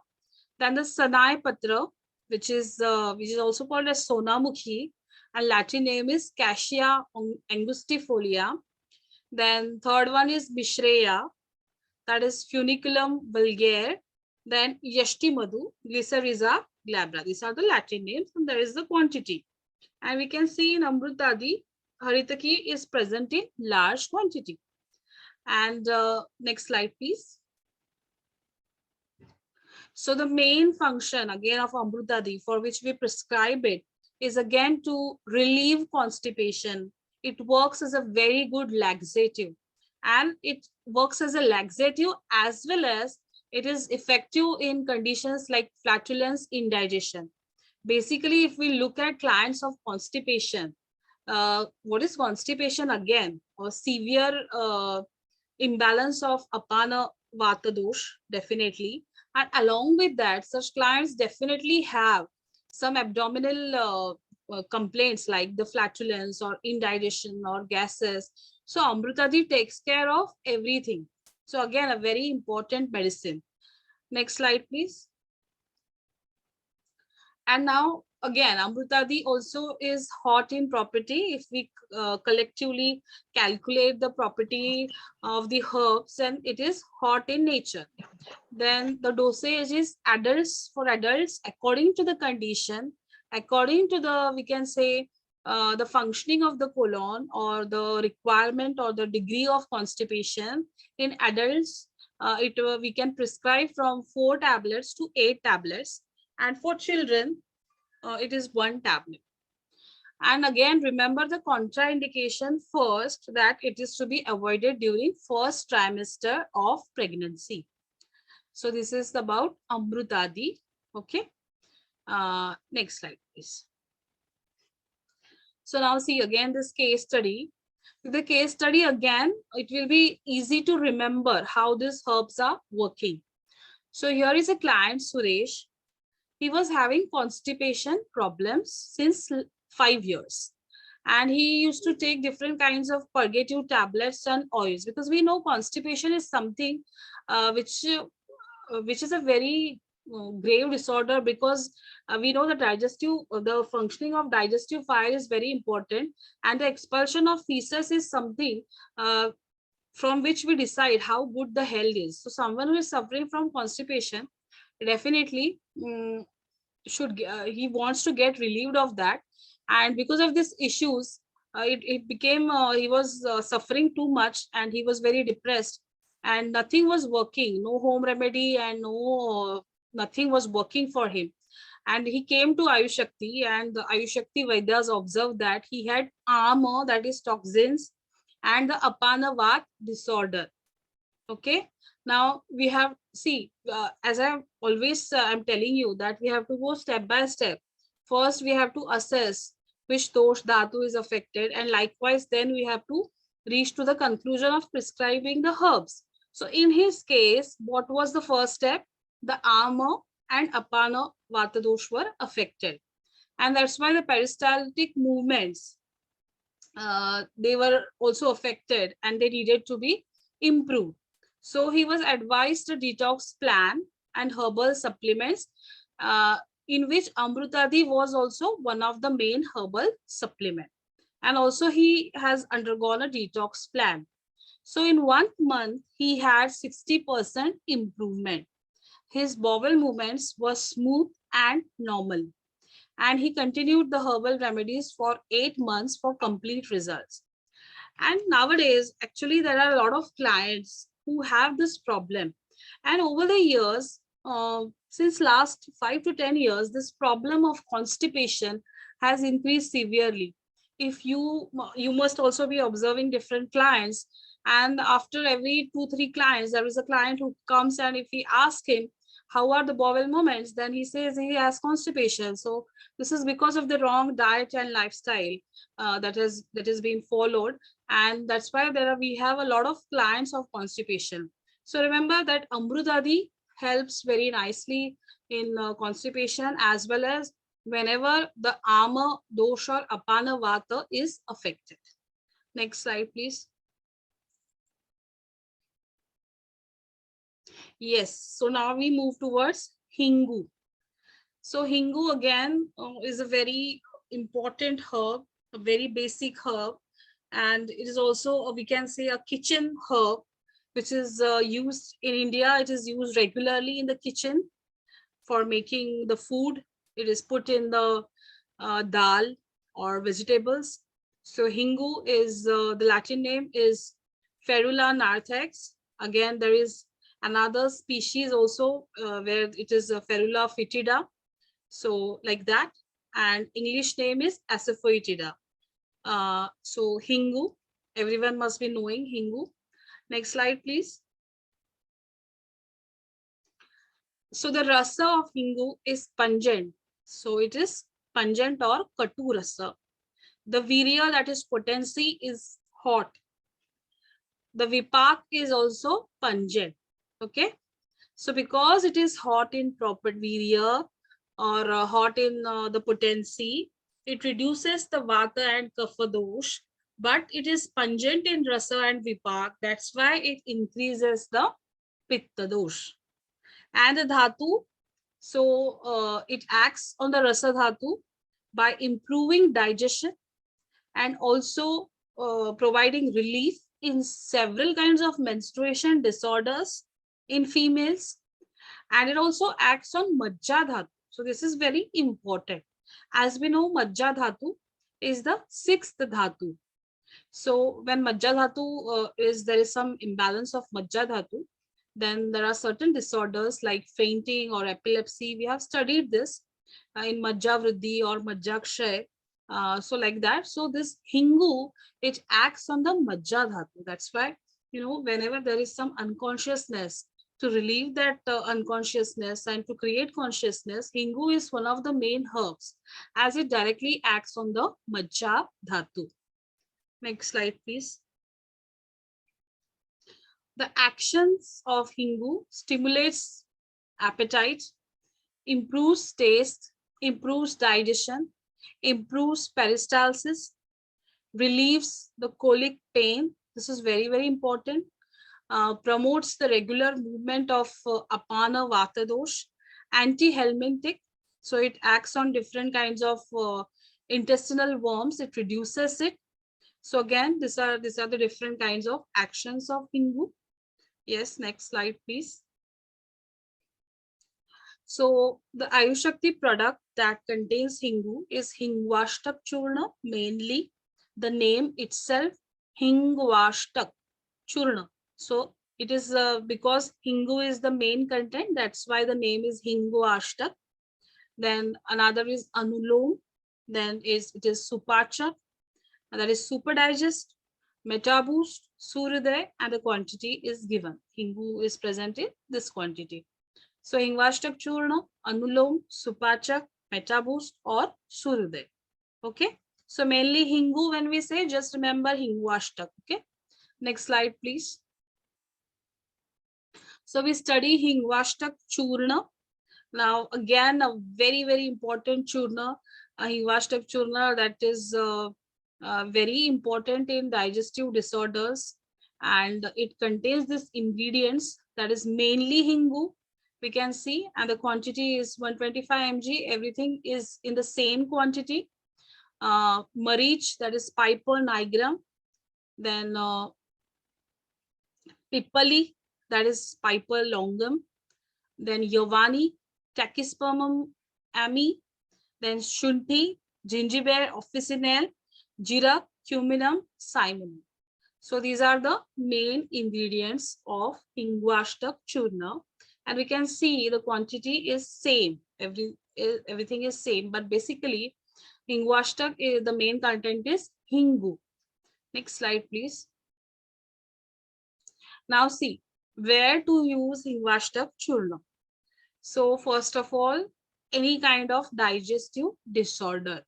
Then the Sanai Patra, which is also called as Sonamukhi, and Latin name is Cassia angustifolia. Then third one is Mishreya, that is Funiculum vulgare. Then Yashti Madhu, Glycyrrhiza glabra. These are the Latin names, and there is the quantity. And we can see in Amrutadi, haritaki is present in large quantity. And next slide, please. So the main function again of Amrutadi, for which we prescribe it, is again to relieve constipation. It works as a very good laxative, and it works as a laxative as well as it is effective in conditions like flatulence, indigestion. Basically, if we look at clients of constipation, what is constipation again? Or severe imbalance of apana vata dosh, definitely. And along with that, such clients definitely have some abdominal complaints like the flatulence or indigestion or gases. So Amrutadi takes care of everything. So again, a very important medicine. Next slide, please. And now again, Amrutadi also is hot in property. If we collectively calculate the property of the herbs, and it is hot in nature. Then the dosage is for adults according to the condition, according to the, we can say, the functioning of the colon or the requirement or the degree of constipation. In adults, we can prescribe from 4 tablets to 8 tablets. And for children, it is 1 tablet. And again, remember the contraindication first, that it is to be avoided during first trimester of pregnancy. So this is about Amrutadi. Okay. Next slide, please. So now see again this case study. With the case study again, it will be easy to remember how these herbs are working. So here is a client, Suresh. He was having constipation problems since 5 years. And he used to take different kinds of purgative tablets and oils, because we know constipation is something which is a very grave disorder, because we know the functioning of digestive fire is very important, and the expulsion of feces is something from which we decide how good the health is. So someone who is suffering from constipation definitely he wants to get relieved of that. And because of these issues, it became he was suffering too much, and he was very depressed, and nothing was working, no home remedy, and nothing was working for him. And he came to Ayushakti, and the Ayushakti Vaidyas observed that he had ama, that is toxins, and the apanavat disorder. Okay. Now we have, see, as I'm always I'm telling you that we have to go step by step. First, we have to assess which dosh dhatu is affected, and likewise then we have to reach to the conclusion of prescribing the herbs. So in his case, what was the first step? The ama and apana vata dosh were affected, and that's why the peristaltic movements they were also affected and they needed to be improved. So he was advised a detox plan and herbal supplements, uh, in which Amrutadi was also one of the main herbal supplement. And also he has undergone a detox plan. So in 1 month, he had 60% improvement. His bowel movements were smooth and normal. And he continued the herbal remedies for 8 months for complete results. And nowadays, actually, there are a lot of clients who have this problem. And over the years, since last 5 to 10 years, this problem of constipation has increased severely. If you must also be observing different clients, and after every 2-3 clients, there is a client who comes, and if we ask him how are the bowel movements, then he says he has constipation. So this is because of the wrong diet and lifestyle that is being followed, and that's why we have a lot of clients of constipation. So remember that Amrutadi helps very nicely in constipation, as well as whenever the ama dosh or apana vata is affected. Next slide, please. Yes, so now we move towards Hingu. So Hingu again is a very important herb, a very basic herb, and it is also, we can say, a kitchen herb, which is used in India. It is used regularly in the kitchen for making the food. It is put in the dal or vegetables. So Hingu is, the Latin name is Ferula narthex. Again, there is another species also where it is Ferula fetida. So like that, and English name is Asafoetida. So Hingu, everyone must be knowing Hingu. Next slide, please. So the rasa of Hingu is pungent. So it is pungent or katu rasa. The virya, that is potency, is hot. The vipak is also pungent. Okay. So because it is hot in proper virya or hot in the potency, it reduces the vata and kapha dosh, but it is pungent in rasa and vipak. That's why it increases the pitta dosh. And the dhatu, so it acts on the rasa dhatu by improving digestion and also providing relief in several kinds of menstruation disorders in females. And it also acts on majja dhatu. So this is very important. As we know, majja dhatu is the 6th dhatu. So when majja dhatu there is some imbalance of majja dhatu, then there are certain disorders like fainting or epilepsy. We have studied this in majja vriddhi or majja kshay. So like that. So this Hingu, it acts on the majja dhatu. That's why, whenever there is some unconsciousness, to relieve that unconsciousness and to create consciousness, Hingu is one of the main herbs, as it directly acts on the majja dhatu. Next slide, please. The actions of Hingu stimulates appetite, improves taste, improves digestion, improves peristalsis, relieves the colic pain. This is very, very important. Promotes the regular movement of apana vata dosh, anti-helminthic. So it acts on different kinds of intestinal worms. It reduces it. So again, these are the different kinds of actions of Hingu. Yes, next slide, please. So the Ayushakti product that contains Hingu is Hingvashtak Churna, mainly. The name itself, Hingvashtak Churna. So it is because Hingu is the main content, that's why the name is Hingvashtak. Then another is Anulom. Then it is Supachak, and that is Super Digest, Meta Boost, Suryoday, and the quantity is given. Hingu is present in this quantity. So Hingvashtak Churna, Anulom, Supachak, Meta Boost, or Suryoday. Okay. So mainly Hingu, when we say, just remember Hingwashtak. Okay. Next slide, please. So we study Hingwashtak Churna. Now, again, a very, very important churna, Hingwashtak churna, that is very important in digestive disorders. And it contains this ingredients that is mainly Hingu, we can see, and the quantity is 125 mg. Everything is in the same quantity. Marich, that is piper nigram. Then Pipali, that is piper longum. Then Yavani, Tachispermum ami, then Shunthi, Gingiber officinale, Jira, Cuminum, Cinnamon. So these are the main ingredients of Hingwashtak churna. And we can see the quantity is same. Everything is same, but basically Hingwashtak, the main content is Hingu. Next slide, please. Now see, where to use Hingwashtak churna. So first of all, any kind of digestive disorder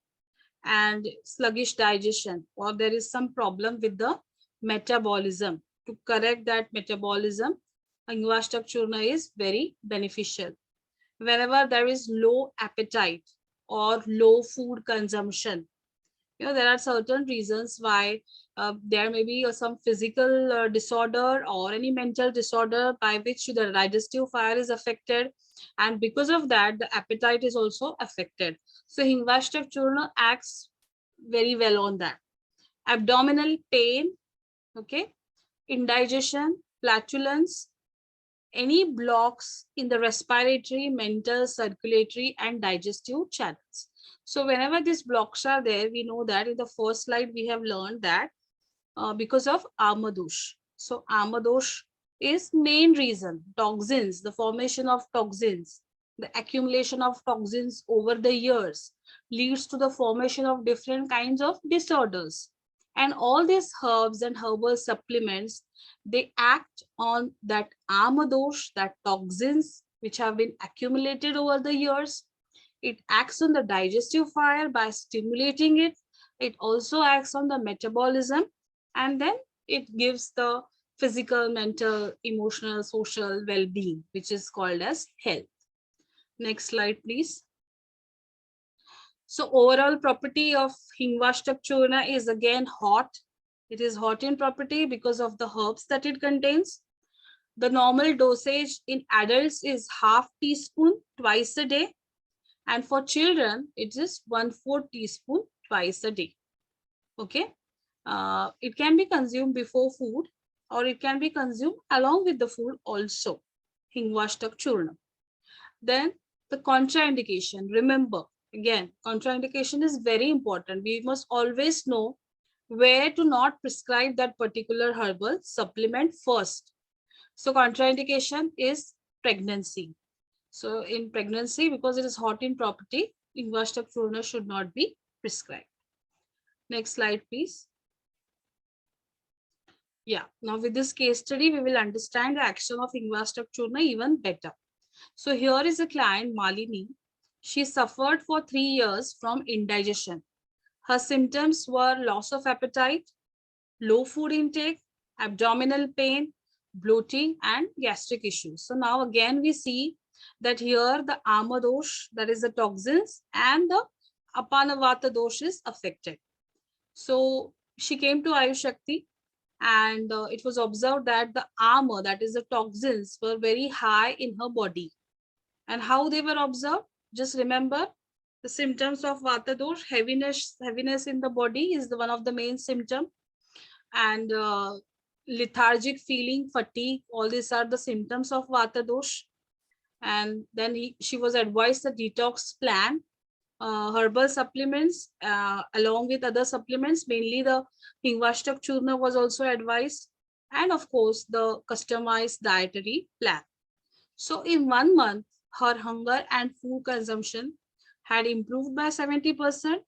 and sluggish digestion, or there is some problem with the metabolism, to correct that metabolism, Hingwashtak churna is very beneficial. Whenever there is low appetite or low food consumption, there are certain reasons why there may be some physical disorder or any mental disorder by which the digestive fire is affected, and because of that the appetite is also affected. So Hingwashtak churna acts very well on that. Abdominal pain, okay, indigestion, flatulence, any blocks in the respiratory, mental, circulatory, and digestive channels. So whenever these blocks are there, we know that in the first slide we have learned that because of Amadosh. So Amadosh is main reason. Toxins, the formation of toxins, the accumulation of toxins over the years leads to the formation of different kinds of disorders. And all these herbs and herbal supplements, they act on that Amadosh, that toxins which have been accumulated over the years. It acts on the digestive fire by stimulating it. It also acts on the metabolism, and then it gives the physical, mental, emotional, social well-being, which is called as health. Next slide, please. So overall property of Hingwashtak churna is again hot. It is hot in property because of the herbs that it contains. The normal dosage in adults is half teaspoon twice a day. And for children, it is 1/4 teaspoon twice a day. Okay. It can be consumed before food, or it can be consumed along with the food also. Hingwashtak churna. Then the contraindication. Remember, again, contraindication is very important. We must always know where to not prescribe that particular herbal supplement first. So contraindication is pregnancy. So in pregnancy, because it is hot in property, Hingwashtak churna should not be prescribed. Next slide, please. Yeah, now with this case study, we will understand the action of Hingwashtak churna even better. So here is a client, Malini. She suffered for 3 years from indigestion. Her symptoms were loss of appetite, low food intake, abdominal pain, bloating, and gastric issues. So now again we see that here the Amadosh, that is the toxins, and the Apanavata dosh is affected. So she came to Ayush Shakti, and it was observed that the Ama, that is the toxins, were very high in her body. And how they were observed? Just remember the symptoms of Vata dosh. Heaviness in the body is one of the main symptoms, and lethargic feeling, fatigue, all these are the symptoms of Vata dosh. And then she was advised a detox plan, herbal supplements along with other supplements, mainly the Hingwashtak churna was also advised, and of course the customized dietary plan. So in 1 month, her hunger and food consumption had improved by 70%,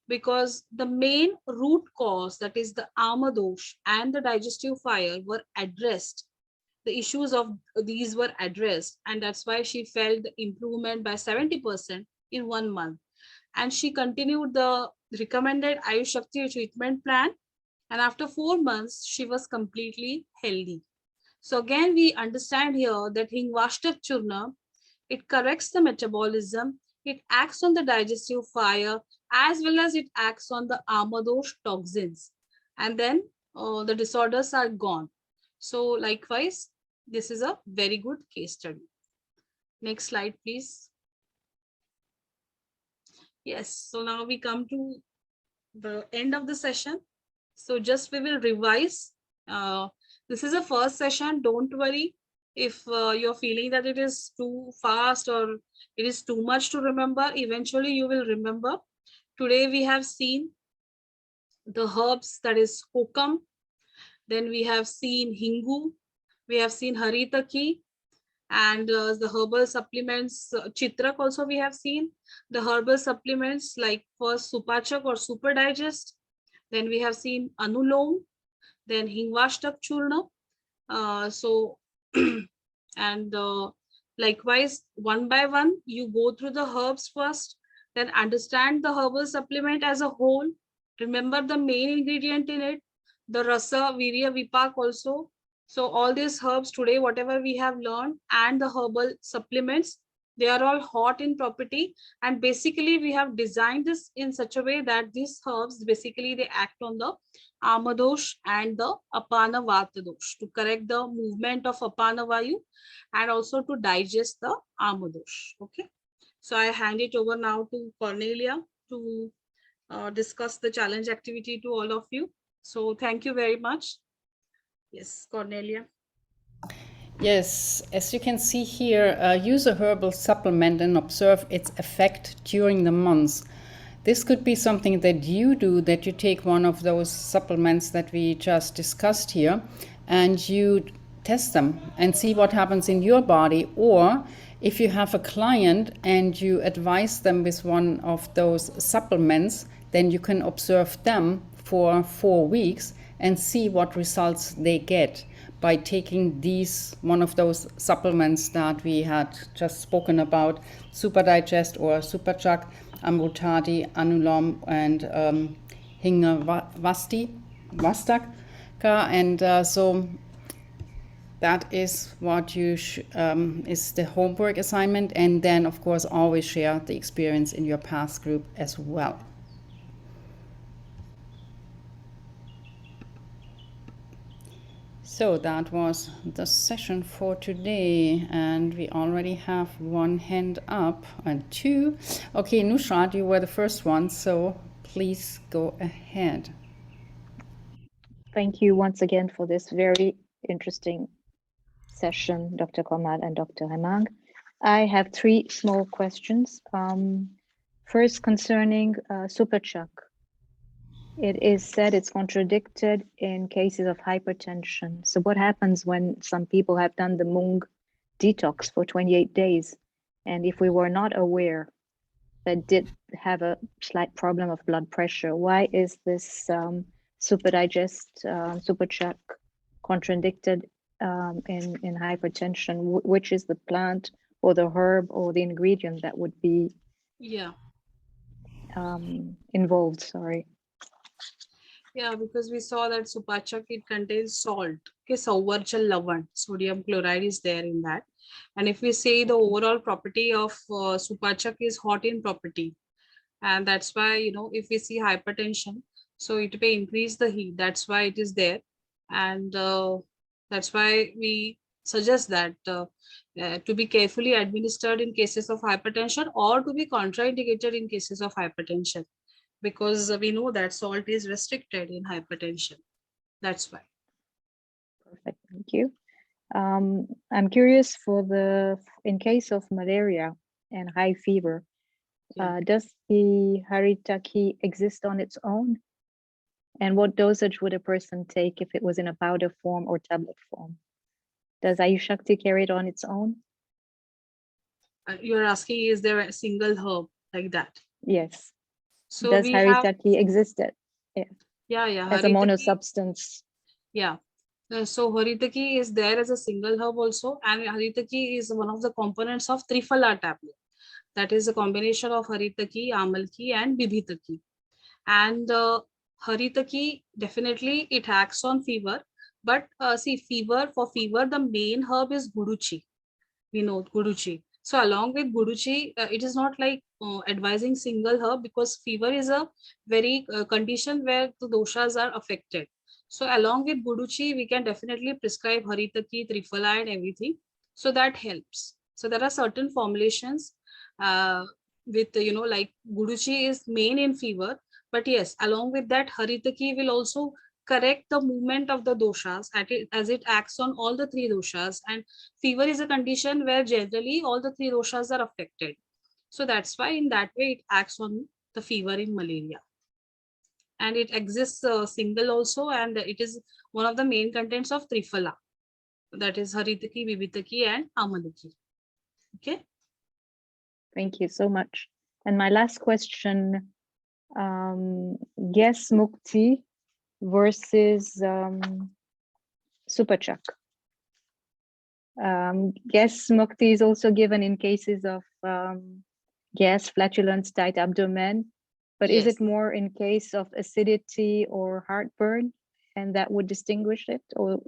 because the main root cause, that is the Amadosh and the digestive fire, were addressed. The issues of these were addressed, and that's why she felt the improvement by 70% in 1 month. And she continued the recommended Ayush Shakti treatment plan. And after 4 months, she was completely healthy. So again, we understand here that Hingvashtak Churna, it corrects the metabolism, it acts on the digestive fire, as well as it acts on the Amadosh toxins. And then the disorders are gone. So likewise, this is a very good case study. Next slide, please. Yes, so now we come to the end of the session. So just we will revise. This is a first session. Don't worry if you're feeling that it is too fast or it is too much to remember. Eventually you will remember. Today we have seen the herbs, that is kokam. Then we have seen hingu. We have seen haritaki. And the herbal supplements, chitrak also we have seen. The herbal supplements like first supachak or super digest. Then we have seen anulom, then hingvashtak churna. And likewise, one by one, you go through the herbs first, then understand the herbal supplement as a whole. Remember the main ingredient in it, the rasa, virya, vipak also. So all these herbs today, whatever we have learned, and the herbal supplements, they are all hot in property. And basically, we have designed this in such a way that these herbs, basically, they act on the Amadosh and the Apana Vata dosh to correct the movement of Apana Vayu and also to digest the Amadosh. Okay. So I hand it over now to Cornelia to discuss the challenge activity to all of you. So thank you very much. Yes, Cornelia. Yes, as you can see here, use a herbal supplement and observe its effect during the months. This could be something that you do, that you take one of those supplements that we just discussed here and you test them and see what happens in your body. Or if you have a client and you advise them with one of those supplements, then you can observe them for 4 weeks and see what results they get by taking one of those supplements that we had just spoken about, Super Digest or Superchak, Amrutadi, Anulam, and Hingvastak. And so that is what you is the homework assignment. And then, of course, always share the experience in your path group as well. So that was the session for today, and we already have one hand up and two. Okay, Nusrat, you were the first one, so please go ahead. Thank you once again for this very interesting session, Dr. Kamal and Dr. Hemang. I have 3 small questions. First, concerning Superchak. It is said it's contradicted in cases of hypertension. So what happens when some people have done the Mung detox for 28 days? And if we were not aware that did have a slight problem of blood pressure, why is this Super Digest, Superchak contradicted in hypertension? Which is the plant or the herb or the ingredient that would be involved? Sorry. Yeah, because we saw that Supachak, it contains salt. Okay, Sauvarchal Lavan, sodium chloride is there in that. And if we say the overall property of Supachak is hot in property, and that's why, you know, if we see hypertension, so it may increase the heat. That's why it is there. And that's why we suggest that to be carefully administered in cases of hypertension or to be contraindicated in cases of hypertension, because we know that salt is restricted in hypertension. That's why. Perfect, thank you. I'm curious in case of malaria and high fever, does the haritaki exist on its own? And what dosage would a person take if it was in a powder form or tablet form? Does Ayush Shakti carry it on its own? You're asking, is there a single herb like that? Yes. So does haritaki exist? Yeah. As a monosubstance? Yeah. So haritaki is there as a single herb also, and haritaki is one of the components of Triphala tablet. That is a combination of haritaki, amalki, and bibhitaki. And Haritaki, definitely it acts on fever. But see, for fever, the main herb is guduchi. We know guduchi. So along with guduchi, it is not like advising single herb, because fever is a very condition where the doshas are affected. So along with guduchi, we can definitely prescribe haritaki, triphala and everything. So that helps. So there are certain formulations with, like guduchi is main in fever. But yes, along with that, haritaki will also correct the movement of the doshas as it acts on all the three doshas. And fever is a condition where generally all the three doshas are affected. So that's why in that way it acts on the fever in malaria. And it exists single also, and it is one of the main contents of triphala. That is haritaki, vibhitaki and amalaki. Okay. Thank you so much. And my last question, gas mukti versus superchak. Gas mukti is also given in cases of gas, flatulence, tight abdomen, but is Yes. it more in case of acidity or heartburn? And that would distinguish it? Or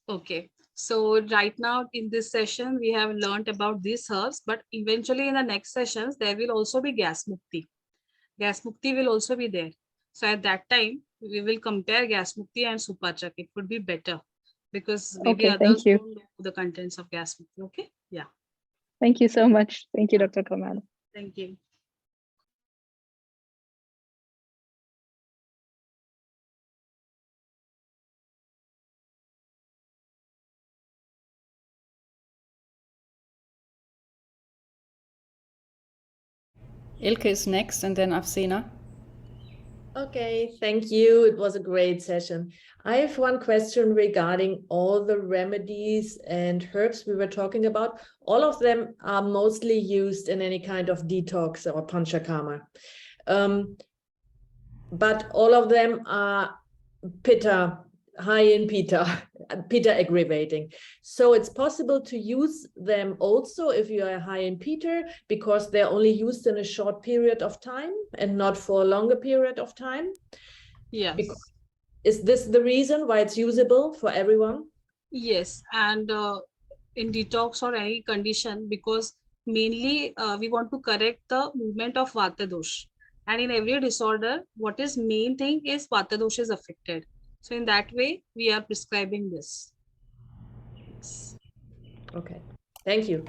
Okay. So right now in this session, we have learned about these herbs, but eventually in the next sessions, there will also be gas mukti. Gas mukti will also be there. So at that time, we will compare gas mukti and supachak. It would be better, because maybe okay, thank others you. don't know the contents of gas mukti. Okay. Yeah. Thank you so much. Thank you, Dr. Kamal. Thank you. Ilke is next, and then Afsina. Okay, thank you. It was a great session. I have one question regarding all the remedies and herbs we were talking about. All of them are mostly used in any kind of detox or panchakarma. But all of them are pitta, high in pitta, pitta aggravating. So it's possible to use them also if you are high in pitta, because they're only used in a short period of time and not for a longer period of time. Yes. Is this the reason why it's usable for everyone? Yes. And in detox or any condition, because mainly we want to correct the movement of vata dosh. And in every disorder, what is main thing is vata dosh is affected. So in that way, we are prescribing this. Yes. Okay, thank you.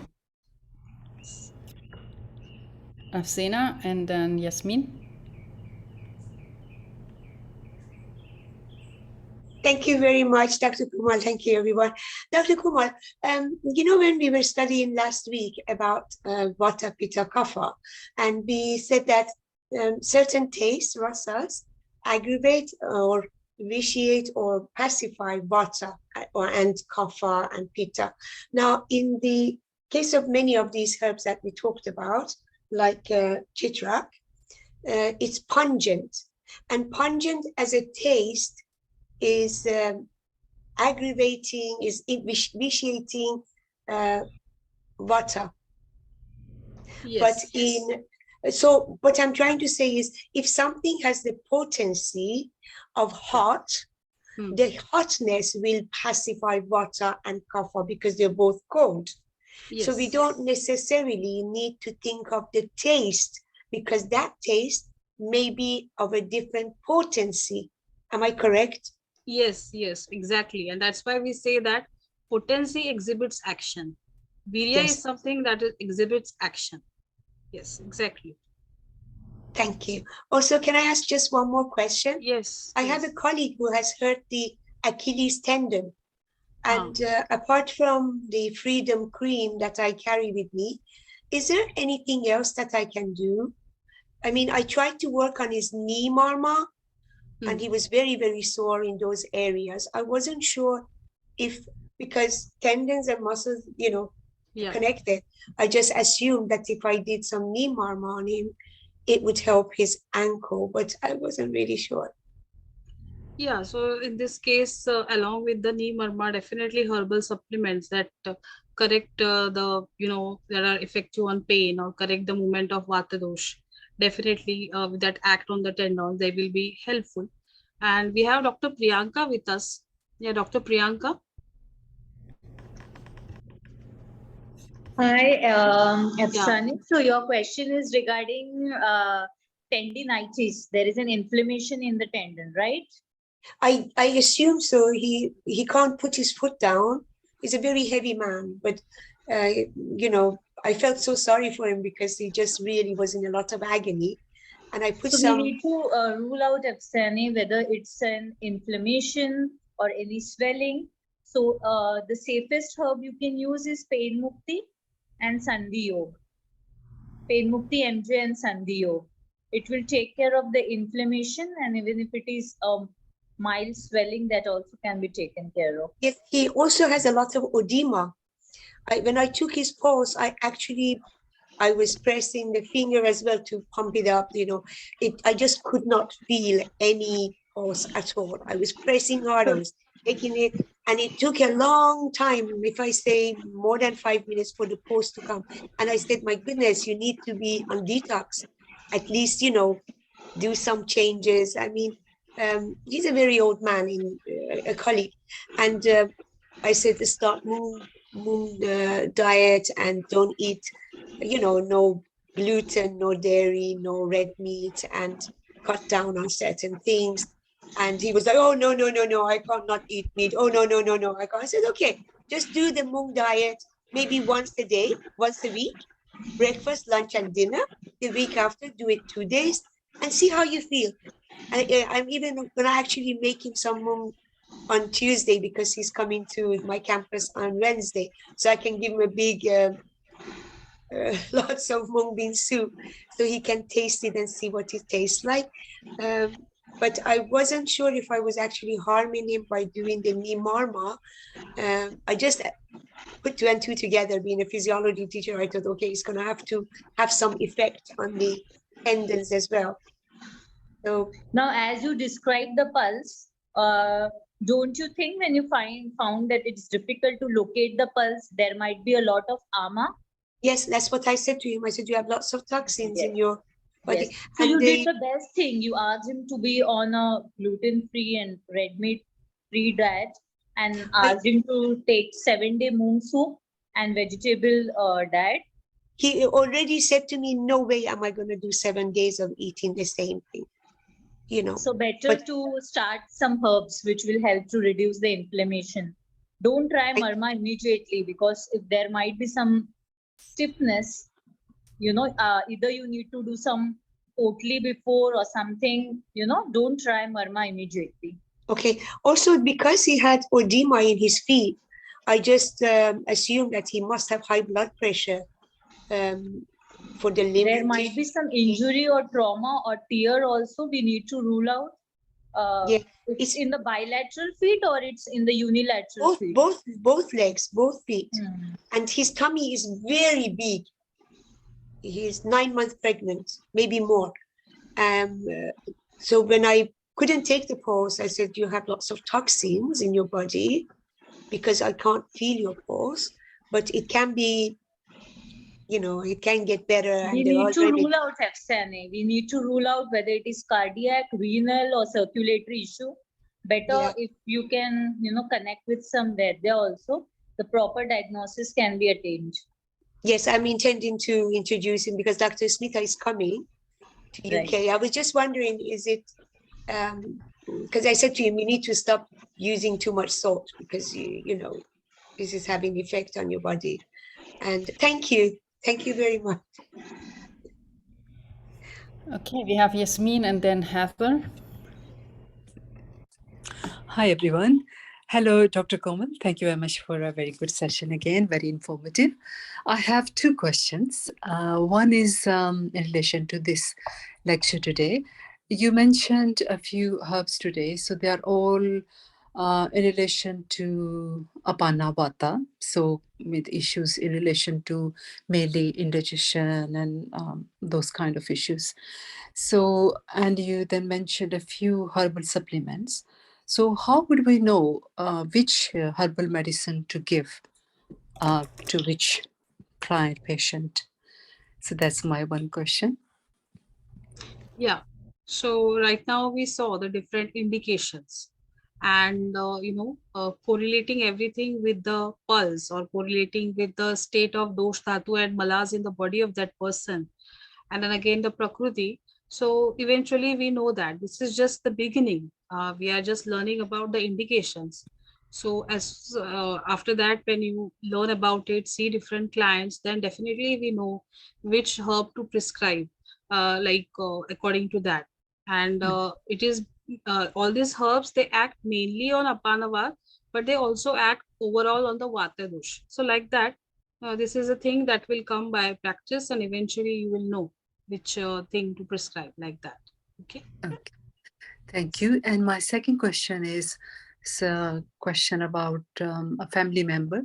Afsina, and then Yasmin. Thank you very much, Dr. Kumar. Thank you, everyone. Dr. Kumar, when we were studying last week about Vata, Pitta, Kapha, and we said that certain tastes, rasas, aggravate or vitiate or pacify Vata and Kapha and Pitta. Now, in the case of many of these herbs that we talked about, like chitrak, it's pungent, and pungent as a taste is aggravating, is vitiating vata. Yes. So what I'm trying to say is, if something has the potency of hot, the hotness will pacify vata and kapha because they're both cold. Yes. So we don't necessarily need to think of the taste, because that taste may be of a different potency. Am I correct? Yes, exactly. And that's why we say that potency exhibits action. Virya Yes. is something that exhibits action. Yes, exactly. Thank you. Also, can I ask just one more question? Yes. I have a colleague who has hurt the Achilles tendon. And Ah. apart from the Freedom Cream that I carry with me, is there anything else that I can do? I mean, I tried to work on his knee marma, and he was very, very sore in those areas. I wasn't sure if, because tendons and muscles, Yeah. connected, I just assumed that if I did some knee marma on him, it would help his ankle, but I wasn't really sure. Yeah, so in this case, along with the knee marma, definitely herbal supplements that correct that are effective on pain or correct the movement of vata dosh. definitely that act on the tendons, they will be helpful. And we have Dr. Priyanka with us. Yeah, Dr. Priyanka. Hi, Yeah. Afsani. So your question is regarding tendinitis. There is an inflammation in the tendon, right? I assume so. He can't put his foot down. He's a very heavy man, but you know, I felt so sorry for him because he just really was in a lot of agony. And I put So we some. need to rule out, Afsani, whether it's an inflammation or any swelling. So the safest herb you can use is Pain Mukti and Sandhi Yog. Pain Mukti, MJ and Sandhi Yog. It will take care of the inflammation, and even if it is mild swelling, that also can be taken care of. Yes, he also has a lot of edema. When I took his pulse, I was pressing the finger as well to pump it up. You know, I just could not feel any pulse at all. I was pressing hard. I was taking it, and it took a long time. If I say more than 5 minutes for the pulse to come, and I said, "My goodness, you need to be on detox, at least, you know, do some changes." I mean, he's a very old man, a colleague, and I said, "Start moon diet and don't eat, you know, no gluten, no dairy, no red meat, and cut down on certain things." And he was like, "Oh, no, no, no, no, I can't not eat meat. Oh, no, no, no, no, I can't." I said, "Okay, just do the moon diet, maybe once a day, once a week, breakfast, lunch, and dinner. The week after, do it 2 days and see how you feel." I'm even going to actually make him some moon on Tuesday because he's coming to my campus on Wednesday. So I can give him a big, lots of mung bean soup so he can taste it and see what it tastes like. But I wasn't sure if I was actually harming him by doing the Nimarma. I just put 2 and 2 together. Being a physiology teacher, I thought, okay, it's going to have some effect on the tendons as well. So now, as you describe the pulse, don't you think when you found that it's difficult to locate the pulse, there might be a lot of ama? yes, that's what I said to him. I said, you have lots of toxins in your body. Yes. So and you did the best thing. You asked him to be on a gluten-free and red meat-free diet, and asked him to take 7-day moong soup and vegetable diet. He already said to me, "No way am I going to do 7 days of eating the same thing." You know. So better to start some herbs which will help to reduce the inflammation. Don't try Marma immediately, because if there might be some stiffness, you know, either you need to do some potli before or something, you know, don't try Marma immediately. Okay. Also, because he had edema in his feet, I just assumed that he must have high blood pressure for the limb. There might be some injury or trauma or tear also we need to rule out. Yeah, it's in the bilateral feet or it's in the unilateral feet? Both legs, both feet. And his tummy is very big. He's 9 months pregnant, maybe more. So when I couldn't take the pulse, I said, "You have lots of toxins in your body because I can't feel your pulse, but it can be, you know, it can get better." We And need to rule out FSNA. We need to rule out whether it is cardiac, renal, or circulatory issue. Better if you can, you know, connect with some Vaidya also, the proper diagnosis can be attained. Yes, I'm intending to introduce him because Dr. Smita is coming to UK. I was just wondering, is it, because I said to him, you need to stop using too much salt because, you know, this is having effect on your body. And thank you. Thank you very much. Okay, we have Yasmin and then Heather. Hi, everyone. Hello, Dr. Komal. Thank you very much for a very good session again, very informative. I have 2 questions. One is in relation to this lecture today. You mentioned a few herbs today, so they are all in relation to Apana Vata, so with issues in relation to mainly indigestion and those kind of issues. So, and you then mentioned a few herbal supplements. So how would we know which herbal medicine to give to which client patient? So that's my one question. Yeah. So right now we saw the different indications and correlating everything with the pulse or correlating with the state of dosh dhatu and malas in the body of that person, and then again the prakriti. So eventually we know that this is just the beginning. We are just learning about the indications. So as after that, when you learn about it, see different clients, then definitely we know which herb to prescribe, according to that. And it is all these herbs, they act mainly on Apanava, but they also act overall on the Vata dosh. So like that, this is a thing that will come by practice, and eventually you will know which thing to prescribe, like that. Okay. Okay. Thank you. And my second question is a question about a family member.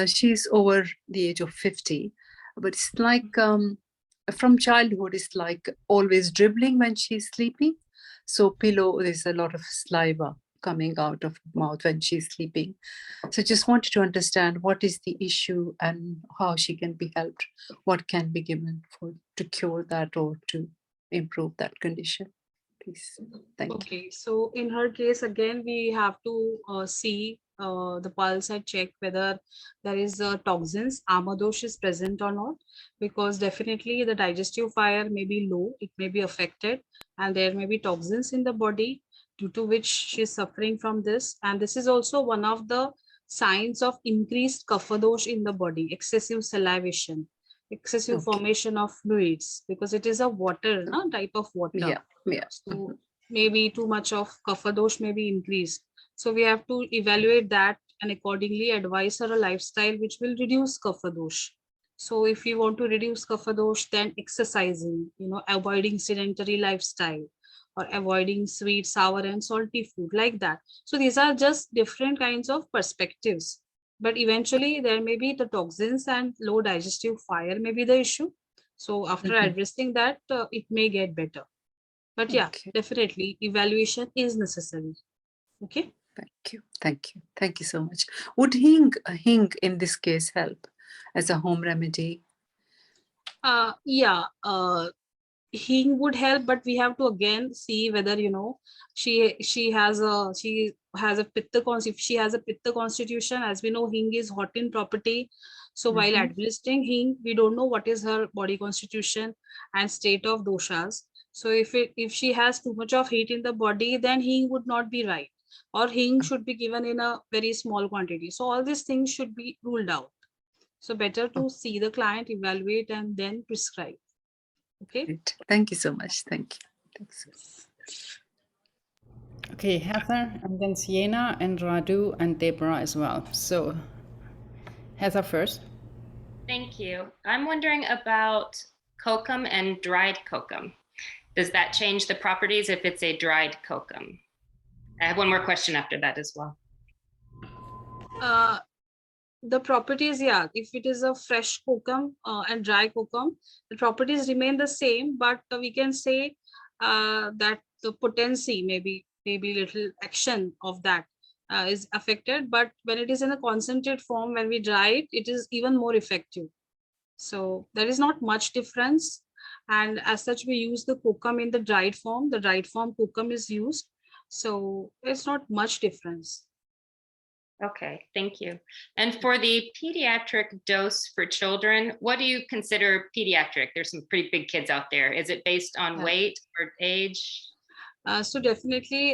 She's over the age of 50, but it's like from childhood, it's like always dribbling when she's sleeping. So pillow, there's a lot of saliva coming out of mouth when she's sleeping. So just wanted to understand what is the issue and how she can be helped. What can be given to cure that or to improve that condition? Please. Thank you. Okay, so in her case, again, we have to see the pulse and check whether there is toxins, Amadosh is present or not, because definitely the digestive fire may be low, it may be affected, and there may be toxins in the body due to which she is suffering from this. And this is also one of the signs of increased kapha dosh in the body, excessive salivation, excessive Okay. formation of fluids, because it is a water, no, type of water. Yeah. So maybe too much of kapha dosh may be increased. So we have to evaluate that and accordingly advise her a lifestyle which will reduce kapha dosh. So if you want to reduce kapha dosh, then exercising, avoiding sedentary lifestyle or avoiding sweet, sour and salty food, like that. So these are just different kinds of perspectives. But eventually there may be the toxins and low digestive fire may be the issue. So after addressing that, it may get better. But yeah, Okay. definitely evaluation is necessary. Okay. Thank you. Thank you. Thank you so much. Would hing in this case help as a home remedy? Yeah. Hing would help, but we have to again see whether she has a pitta if she has a pitta constitution. As we know, hing is hot in property. So while administering hing, we don't know what is her body constitution and state of doshas. So if she has too much of heat in the body, then hing would not be right, or hing should be given in a very small quantity. So all these things should be ruled out. So better to see the client, evaluate, and then prescribe. Okay. Great. Thank you so much. Thank you. Thanks. Okay, Heather, and then Sienna, and Radu, and Deborah as well. So, Heather first. Thank you. I'm wondering about kokum and dried kokum. Does that change the properties if it's a dried kokum? I have one more question after that as well. The properties, yeah, if it is a fresh kokum and dry kokum, the properties remain the same, but we can say that the potency, maybe little action of that is affected. But when it is in a concentrate form, when we dry it, it is even more effective. So there is not much difference. And as such, we use the kokum in the dried form. The dried form kokum is used. So it's not much difference. Okay, thank you. And for the pediatric dose for children, what do you consider pediatric? There's some pretty big kids out there. Is it based on weight or age? So definitely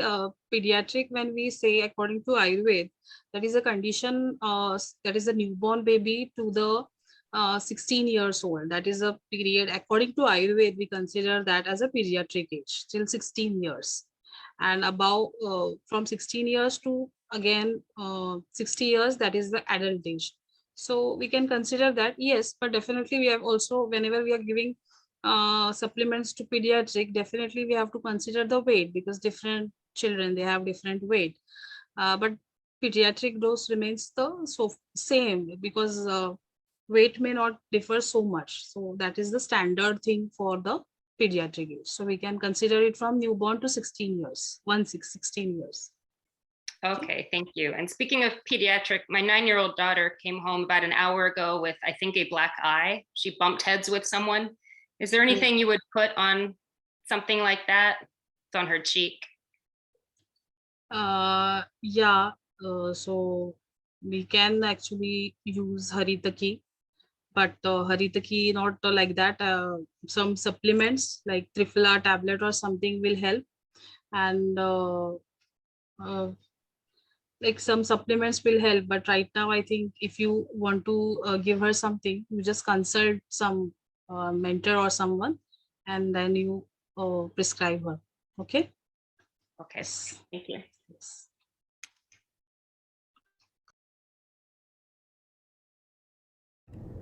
pediatric, when we say according to Ayurveda, that is a condition, that is a newborn baby to the 16 years old. That is a period, according to Ayurveda, we consider that as a pediatric age, till 16 years. And above, from 16 years to again 60 years, that is the adult age. So we can consider that, yes, but definitely we have also, whenever we are giving supplements to pediatric, definitely we have to consider the weight, because different children, they have different weight. But pediatric dose remains the same, because weight may not differ so much. So that is the standard thing for the pediatric age. So we can consider it from newborn to 16 years, 16 years. Okay, thank you. And speaking of pediatric, my 9-year-old daughter came home about an hour ago with, I think, a black eye. She bumped heads with someone. Is there anything you would put on something like that? It's on her cheek. Yeah, so we can actually use Haritaki, but Haritaki not like that. Some supplements like Trifla tablet or something will help, and like some supplements will help. But right now, I think if you want to give her something, you just consult some mentor or someone, and then you prescribe her. Okay. Okay, thank you. Yes.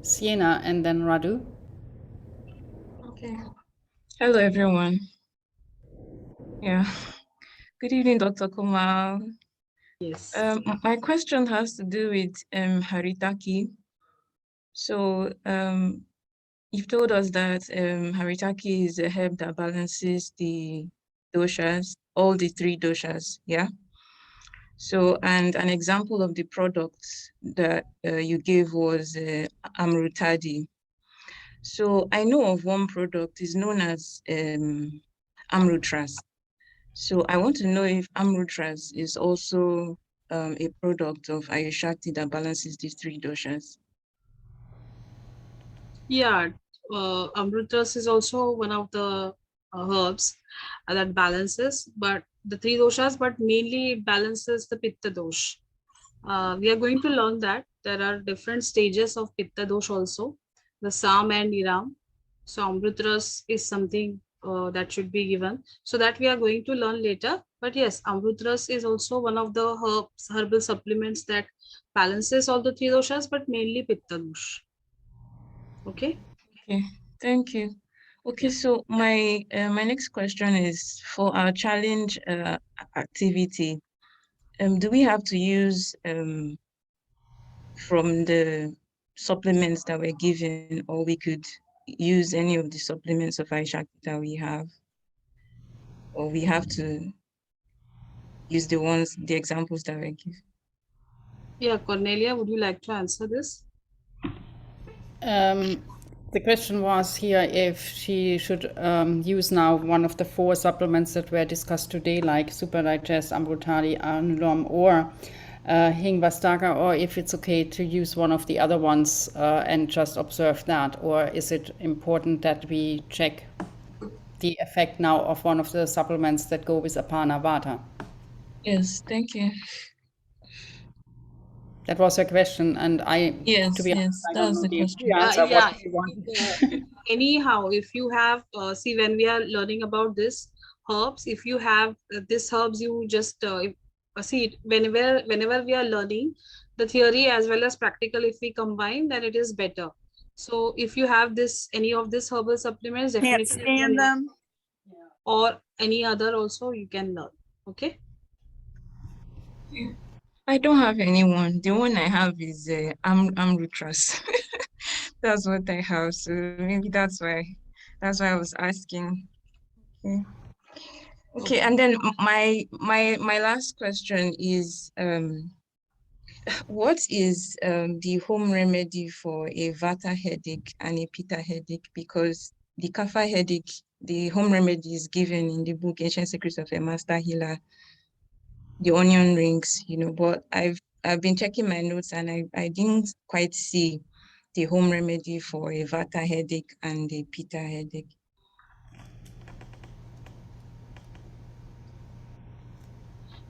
Sienna and then Radu. Okay. Hello, everyone. Yeah. Good evening, Dr. Kumar. Yes. My question has to do with Haritaki. So you've told us that Haritaki is a herb that balances the doshas, all the 3 doshas, yeah? So, and an example of the products that you gave was Amrutadi. So I know of one product is known as Amrutras. So I want to know if Amrutras is also a product of Ayushakti that balances these 3 doshas. Yeah, Amrutas is also one of the herbs that balances, but the 3 doshas, but mainly it balances the Pitta dosh. We are going to learn that there are different stages of Pitta dosh also, the Sam and Niram. So Amrutras is something that should be given. So that we are going to learn later. But yes, Amrutras is also one of the herbal supplements that balances all the 3 doshas, but mainly Pitta dosh. Okay. Okay, thank you. Okay, so my next question is for our challenge activity. Do we have to use from the supplements that we're given, or we could use any of the supplements of Ayushakti that we have, or we have to use the examples that we're given? Yeah, Cornelia, would you like to answer this? The question was here if she should use now one of the 4 supplements that were discussed today, like Super Digest, Amrutali, Anulom, or Hingvastaka, or if it's okay to use one of the other ones and just observe that, or is it important that we check the effect now of one of the supplements that go with Apana Vata? Yes, thank you. That was her question, and Yes, to be honest, yes, I that don't was know the question. the answer Yeah, what she wanted. anyhow, if you have, see, when we are learning about this herbs, if you have this herbs, you just see, whenever we are learning the theory as well as practical, if we combine, then it is better. So if you have this, any of this herbal supplements, definitely you can learn. Or any other also you can learn. Okay. I don't have anyone. The one I have is Amrutras. That's what I have. So maybe that's why I was asking. Okay. Okay, and then my last question is what is the home remedy for a Vata headache and a Pitta headache? Because the Kapha headache, the home remedy is given in the book Ancient Secrets of a Master Healer, the onion rings, but I've been checking my notes and I didn't quite see the home remedy for a Vata headache and a Pitta headache.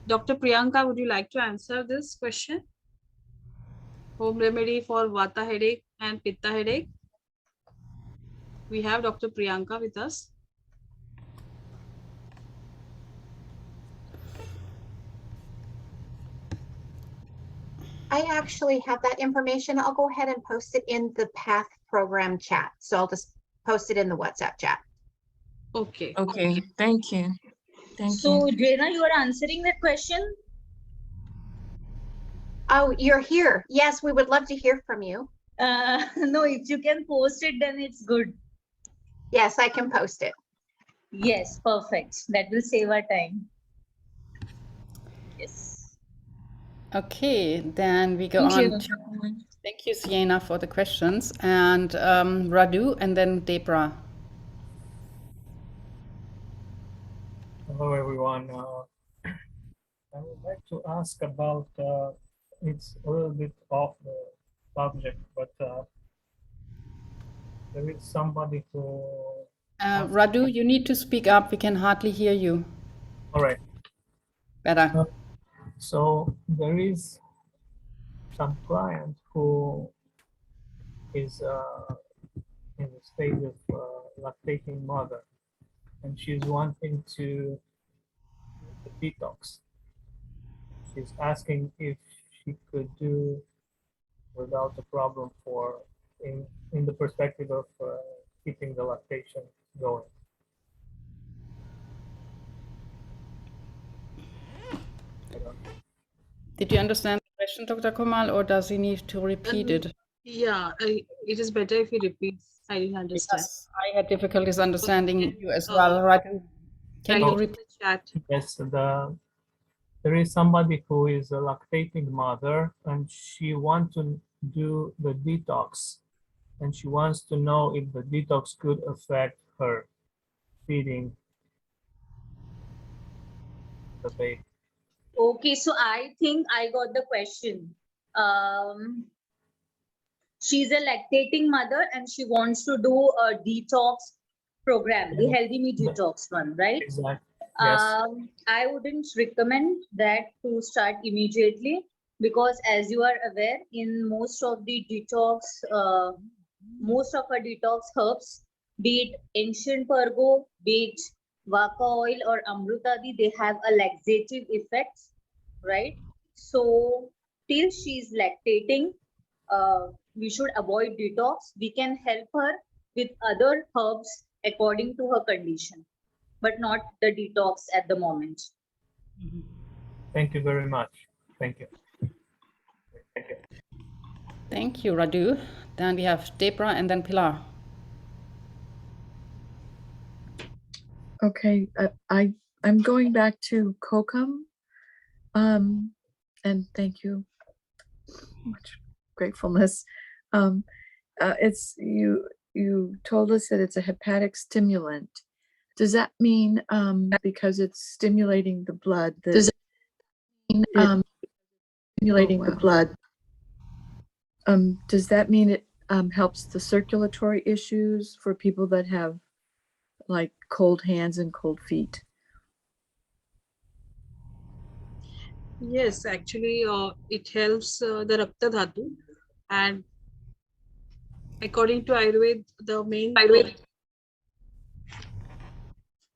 Dr. Priyanka, would you like to answer this question? Home remedy for Vata headache and Pitta headache. We have Dr. Priyanka with us. I actually have that information. I'll go ahead and post it in the PATH program chat. So I'll just post it in the WhatsApp chat. Okay. Okay, thank you. So, Jena, you are answering that question? Oh, you're here. Yes, we would love to hear from you. No, if you can post it, then it's good. Yes, I can post it. Yes, perfect. That will save our time. Yes. Okay, then we go Thank you, on Dr. to, Kumal. thank you, Sienna, for the questions, and Radu, and then Debra. Hello, everyone. I would like to ask about, it's a little bit off the subject, but there is somebody who... Radu, you need to speak up. We can hardly hear you. All right. Better. So there is some client who is in the stage of lactating mother, and she's wanting to do the detox. She's asking if she could do without a problem for in the perspective of keeping the lactation going. Did you understand the question, Dr. Komal, or does he need to repeat it? Yeah, it is better if you repeat. I didn't understand. Because I had difficulties understanding you as well, Radu. Can you repeat? Yes, there is somebody who is a lactating mother, and she wants to do the detox, and she wants to know if the detox could affect her feeding the baby. Okay, so I think I got the question. She's a lactating mother and she wants to do a detox program, the Healthy Me Detox one, right? Exactly. Yes. I wouldn't recommend that to start immediately because, as you are aware, in most of the detox, most of our detox herbs, be it ancient Pergo, be it Vaka oil or Amrutadi, they have a laxative effect, right? So till she's lactating, we should avoid detox. We can help her with other herbs according to her condition, but not the detox at the moment. Thank you very much. Thank you. Thank you. Thank you, Radu. Then we have Debra and then Pilar. Okay, I'm going back to Kokam, and thank you. Much gratefulness. It's you told us that it's a hepatic stimulant. Does that mean because it's stimulating the blood? Does it mean stimulating the blood? Does that mean it helps the circulatory issues for people that have like cold hands and cold feet? Yes, actually, it helps the Rakta Dhatu, and according to Ayurveda,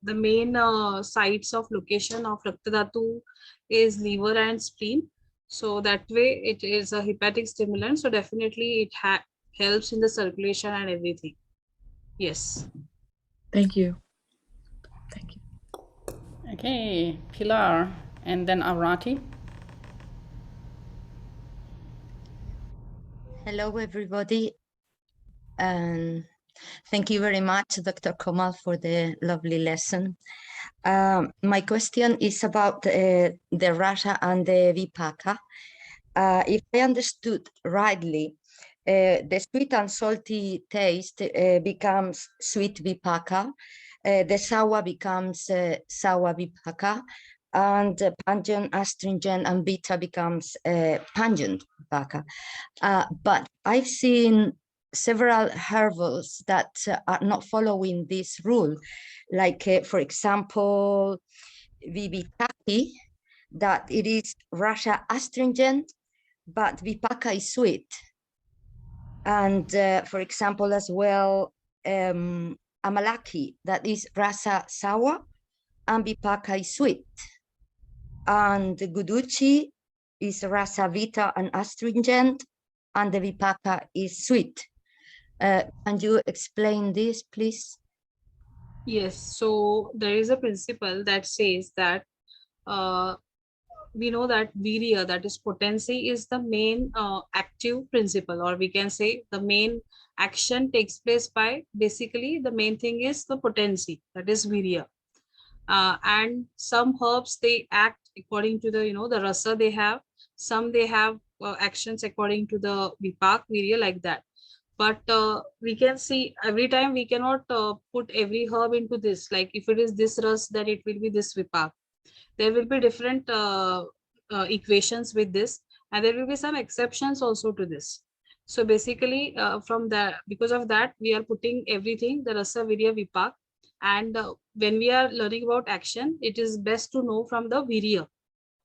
the main sites of location of Rakta Dhatu is liver and spleen. So that way, it is a hepatic stimulant. So definitely, it helps in the circulation and everything. Yes. Thank you. Okay, Pilar and then Arati. Hello, everybody. And thank you very much, Dr. Komal, for the lovely lesson. My question is about the Rasa and the Vipaka. If I understood rightly, the sweet and salty taste becomes sweet Vipaka, the sour becomes sour Vipaka, and pungent, astringent, and bitter becomes pungent Vipaka. But I've seen several herbals that are not following this rule, like for example, Vivitaki, that it is Rasa astringent, but Vipaka is sweet. And for example, as well, Amalaki, that is Rasa sour, and Vipaka is sweet. And the Guduchi is Rasa vita and astringent, and the Vipaka is sweet. Can you explain this, please? Yes, so there is a principle that says that we know that virya, that is potency, is the main active principle, or we can say the main action takes place by, basically the main thing is the potency, that is virya. And some herbs, they act according to the, the rasa they have. Some they have actions according to the vipak, virya, like that. But we can see every time we cannot put every herb into this. Like if it is this ras, then it will be this vipak. There will be different equations with this, and there will be some exceptions also to this. So basically, from that, because of that, we are putting everything the rasa, virya, vipak. And when we are learning about action, it is best to know from the virya.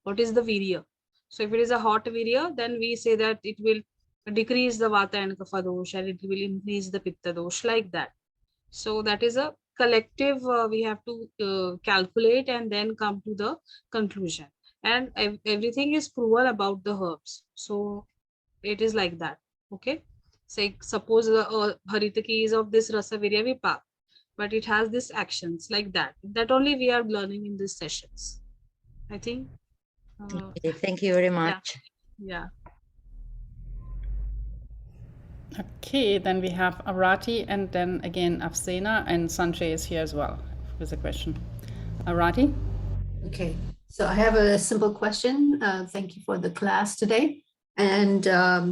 What is the virya? So if it is a hot virya, then we say that it will decrease the vata and kapha dosh, and it will increase the pitta dosh, like that. So that is a collective, we have to calculate and then come to the conclusion. And everything is proven about the herbs. So it is like that. Okay. Say, suppose Haritaki is of this Rasavirya Vipak, but it has this actions like that. That only we are learning in these sessions. I think. Okay, thank you very much. Yeah. Okay, then we have Arati and then again Afsena, and Sanjay is here as well with a question. Arati? Okay, so I have a simple question. Thank you for the class today. And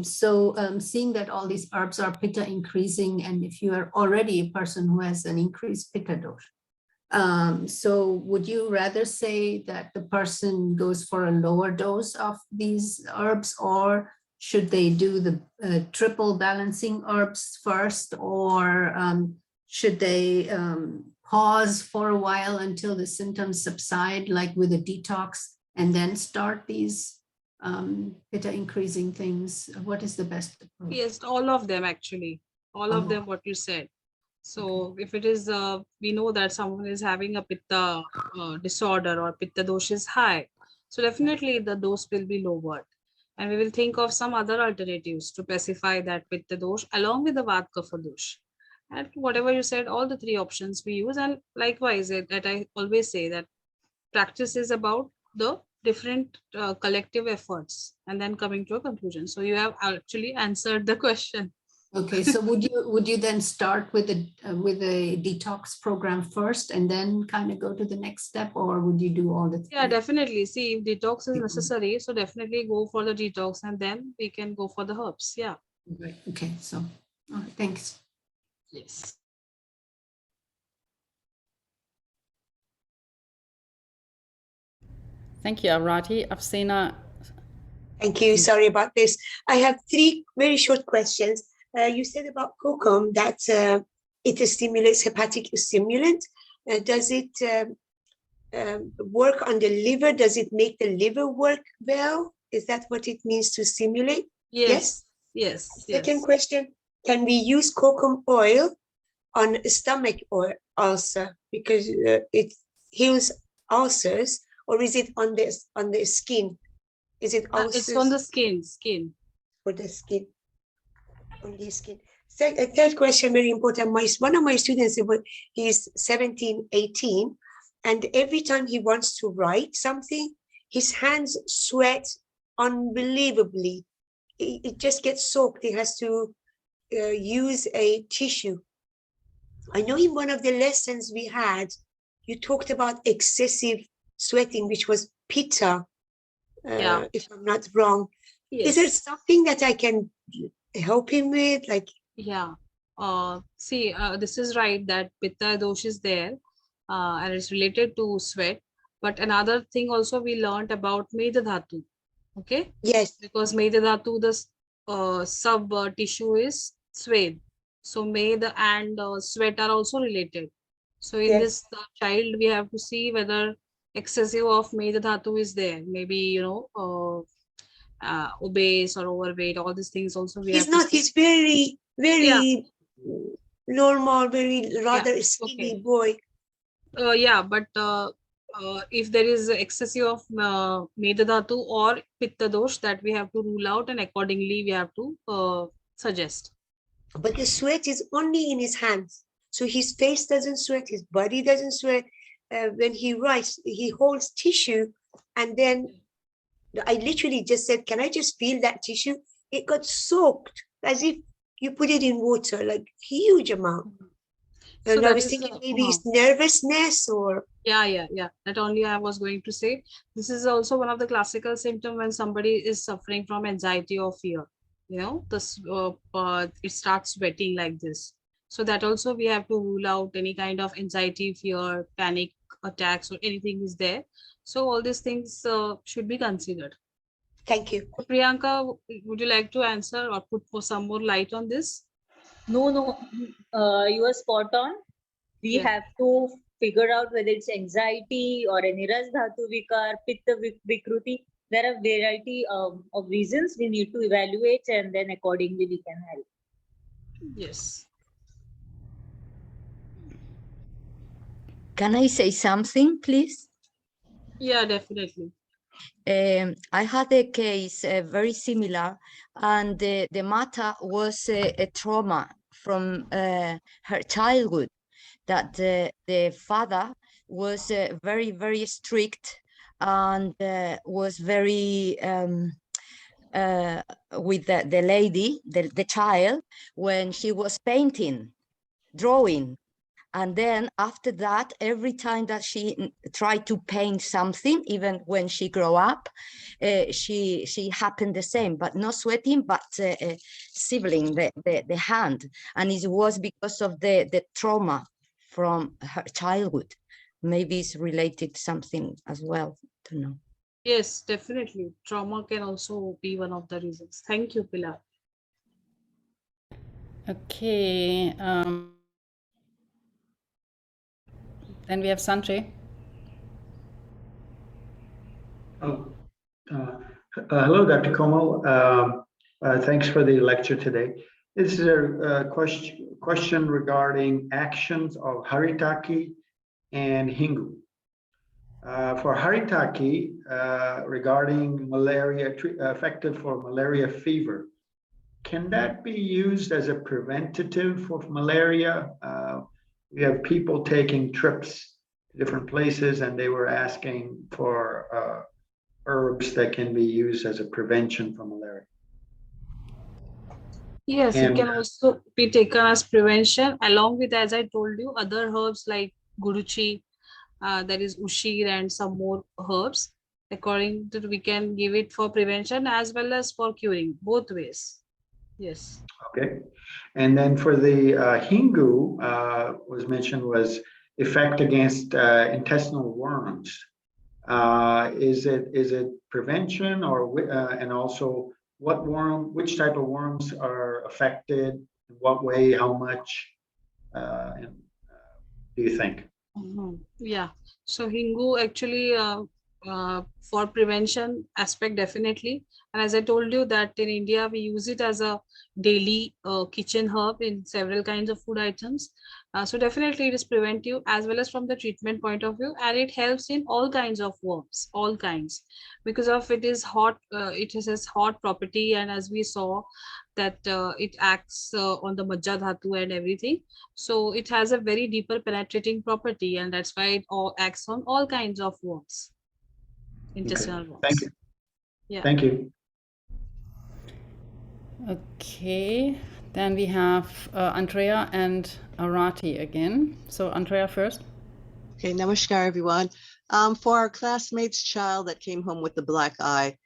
seeing that all these herbs are pitta increasing, and if you are already a person who has an increased pitta dose, so would you rather say that the person goes for a lower dose of these herbs, or should they do the triple balancing herbs first, or should they pause for a while until the symptoms subside, like with a detox, and then start these pitta increasing things? What is the best approach? Yes, all of them actually. All of them, what you said. So if it is, we know that someone is having a pitta disorder or pitta dosh is high, so definitely the dose will be lowered. And we will think of some other alternatives to pacify that pitta dosh along with the vat kapha dosh. And whatever you said, all the three options we use. And likewise, that I always say that practice is about the different collective efforts and then coming to a conclusion. So you have actually answered the question. Okay, so would you then start with a detox program first and then kind of go to the next step, or would you do all the three? Yeah, definitely. See, if detox is necessary, so definitely go for the detox and then we can go for the herbs. Yeah. Right. Okay, so all right, thanks. Yes. Thank you, Arati. Afsena. Thank you. Sorry about this. I have three very short questions. You said about kokum that it stimulates hepatic stimulant. Does it work on the liver? Does it make the liver work well? Is that what it means to stimulate? Yes. Yes. Second question, can we use kokum oil on stomach or ulcer because it heals ulcers, or is it on the skin? Is it ulcers? It's on the skin. For the skin. On the skin. Third question, very important. One of my students, he's 17, 18, and every time he wants to write something, his hands sweat unbelievably. It just gets soaked. He has to use a tissue. I know in one of the lessons we had, you talked about excessive sweating, which was pitta, if I'm not wrong. Yes. Is there something that I can help him with? Like, yeah. See, this is right that pitta dosh is there, and it's related to sweat. But another thing also we learned about Medha Dhatu. Okay. Yes. Because Medha Dhatu, the sub tissue is swed. So Medha and sweat are also related. So in this child, we have to see whether excessive of Medha Dhatu is there. Maybe, obese or overweight, all these things also we he's have not, to see. he's very normal, very rather skinny boy. Yeah, but if there is excessive of Medha Dhatu or Pitta dosh, that we have to rule out, and accordingly we have to suggest. But the sweat is only in his hands. So his face doesn't sweat, his body doesn't sweat. When he writes, he holds tissue, and then I literally just said, can I just feel that tissue? It got soaked as if you put it in water, like huge amount. So and I was thinking maybe it's nervousness or... Yeah. That only I was going to say. This is also one of the classical symptoms when somebody is suffering from anxiety or fear. it starts sweating like this. So that also we have to rule out any kind of anxiety, fear, panic attacks or anything is there. So all these things should be considered. Thank you. Priyanka, would you like to answer or put for some more light on this? No, you are spot on. We have to figure out whether it's anxiety or any ras dhatu vikar, pitta vikruti. There are variety of reasons we need to evaluate, and then accordingly we can help. Yes. Can I say something, please? Yeah, definitely. I had a case very similar, and the matter was a trauma from her childhood, that the father was very, very strict and was very with the lady, the child, when she was painting, drawing. And then after that, every time that she tried to paint something, even when she grew up, she happened the same, but not sweating, but sibling the hand. And it was because of the trauma from her childhood. Maybe it's related to something as well, I don't know. Yes, definitely. Trauma can also be one of the reasons. Thank you, Pilar. Okay. Then we have Sanjay. Hello, Dr. Komal. Thanks for the lecture today. This is a question regarding actions of Haritaki and Hingu. For Haritaki, regarding malaria, effective for malaria fever, can that be used as a preventative for malaria? We have people taking trips to different places, and they were asking for herbs that can be used as a prevention for malaria. Yes, it can also be taken as prevention, along with, as I told you, other herbs like guruchi, there is ushir and some more herbs. According to, we can give it for prevention as well as for curing, both ways. Yes. Okay. And then for the Hingu, was mentioned was effect against intestinal worms. Is it prevention or and also which type of worms are affected, in what way, how much, do you think? Yeah, so Hingu actually for prevention aspect definitely, and as I told you that in India we use it as a daily kitchen herb in several kinds of food items. So definitely it is preventive as well as from the treatment point of view, and it helps in all kinds of worms, all kinds, because of it is hot, it has hot property, and as we saw that it acts on the majja dhatu and everything. So it has a very deeper penetrating property, and that's why it all acts on all kinds of worms, intestinal worms. Thank you. Yeah. Thank you. Okay, then we have Andrea and Arati again. So Andrea first. Okay, namaskar everyone. For our classmate's child that came home with the black eye,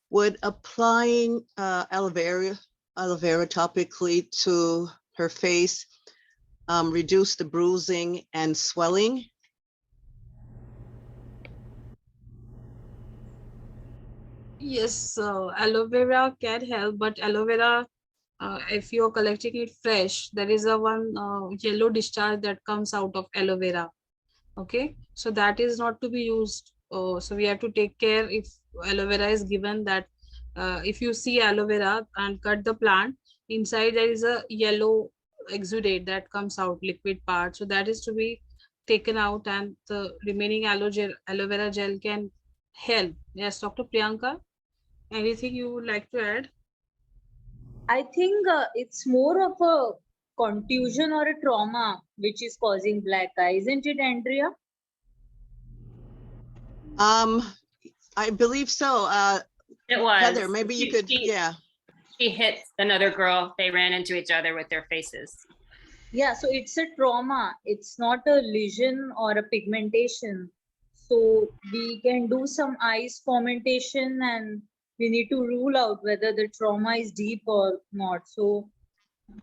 would applying aloe vera topically to her face reduce the bruising and swelling? Yes, aloe vera can help, but aloe vera, if you're collecting it fresh, there is a one yellow discharge that comes out of aloe vera. Okay, so that is not to be used. So we have to take care if aloe vera is given that if you see aloe vera and cut the plant, inside there is a yellow exudate that comes out, liquid part. So that is to be taken out, and the remaining aloe vera gel can help. Yes, Dr. Priyanka, anything you would like to add? I think it's more of a contusion or a trauma which is causing black eye, isn't it, Andrea? I believe so. It was. Heather, maybe you could, yeah. She hit another girl. They ran into each other with their faces. Yeah, so it's a trauma. It's not a lesion or a pigmentation. So we can do some ice fomentation and we need to rule out whether the trauma is deep or not. So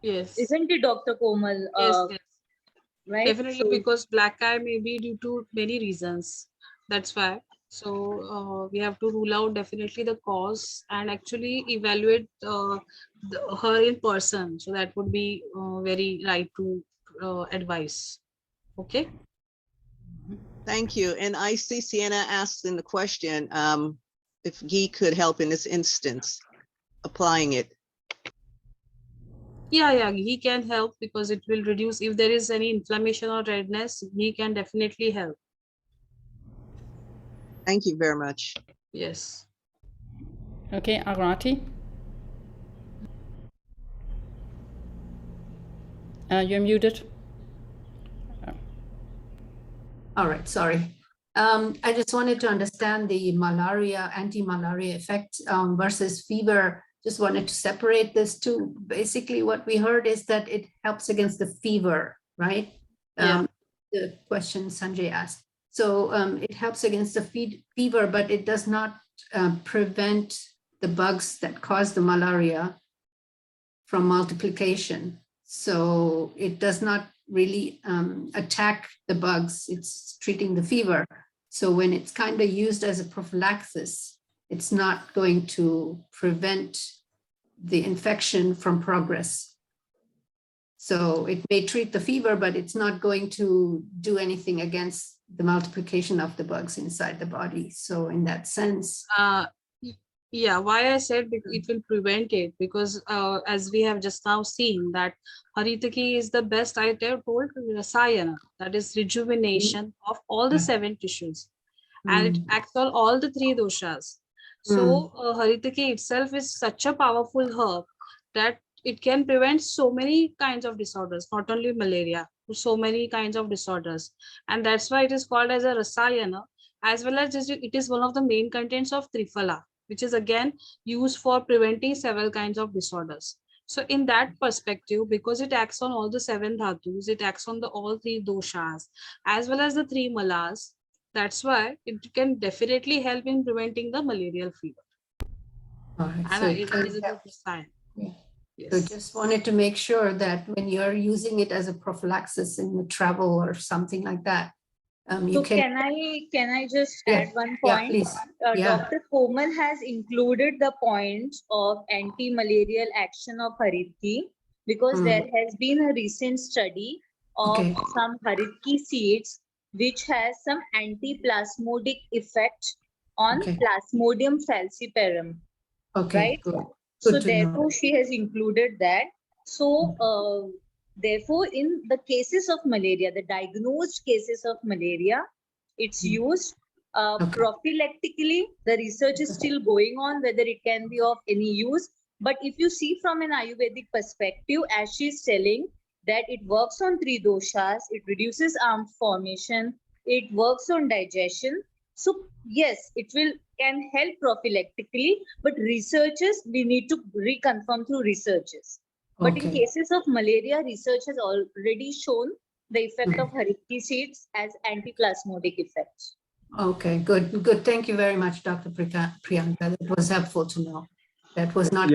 Yes. isn't it, Dr. Komal? Yes, yes. Right? Definitely, So, because black eye may be due to many reasons. That's why. So we have to rule out definitely the cause and actually evaluate her in person. So that would be very right to advise. Okay. Thank you. And I see Sienna asked in the question if Guy could help in this instance, applying it. Yeah, he can help because it will reduce if there is any inflammation or redness. He can definitely help. Thank you very much. Yes. Okay, Arati. You're muted. All right, sorry. I just wanted to understand the malaria, anti-malaria effect versus fever. Just wanted to separate this two. Basically, what we heard is that it helps against the fever, right? The question Sanjay asked. So it helps against the fever, but it does not prevent the bugs that cause the malaria from multiplication. So it does not really attack the bugs, it's treating the fever. So when it's kind of used as a prophylaxis, it's not going to prevent the infection from progress. So it may treat the fever, but it's not going to do anything against the multiplication of the bugs inside the body. So in that sense, Yeah, why I said it will prevent it, because as we have just now seen that Haritaki is the best, I told Rasayana, that is rejuvenation of all the 7 tissues, and it acts on all the 3 doshas. So Haritaki itself is such a powerful herb that it can prevent so many kinds of disorders, not only malaria, so many kinds of disorders. And that's why it is called as a Rasayana, as well as it is one of the main contents of Triphala, which is again used for preventing several kinds of disorders. So in that perspective, because it acts on all the 7 dhatus, it acts on all 3 doshas, as well as the 3 malas. That's why it can definitely help in preventing the malarial fever. all right, And so it is a good sign. Yes. So just wanted to make sure that when you're using it as a prophylaxis in the travel or something like that, you so can can I just add one Yeah, point? please. Yeah. Dr. Komal has included the point of anti-malarial action of Haritki because there has been a recent study of some Haritki seeds which has some anti-plasmodic effect on Plasmodium falciparum. Okay, right? good. So to know. therefore, she has included that. So therefore, in the cases of malaria, the diagnosed cases of malaria, it's used prophylactically. The research is still going on whether it can be of any use. But if you see from an Ayurvedic perspective, as she's telling, that it works on 3 doshas, it reduces arm formation, it works on digestion. So yes, it can help prophylactically, but researchers, we need to reconfirm through researches. But in cases of malaria, research has already shown the effect of Haritki seeds as anti-plasmodic effects. Okay, good, good. Thank you very much, Dr. Priyanka. That was helpful to know. That was not.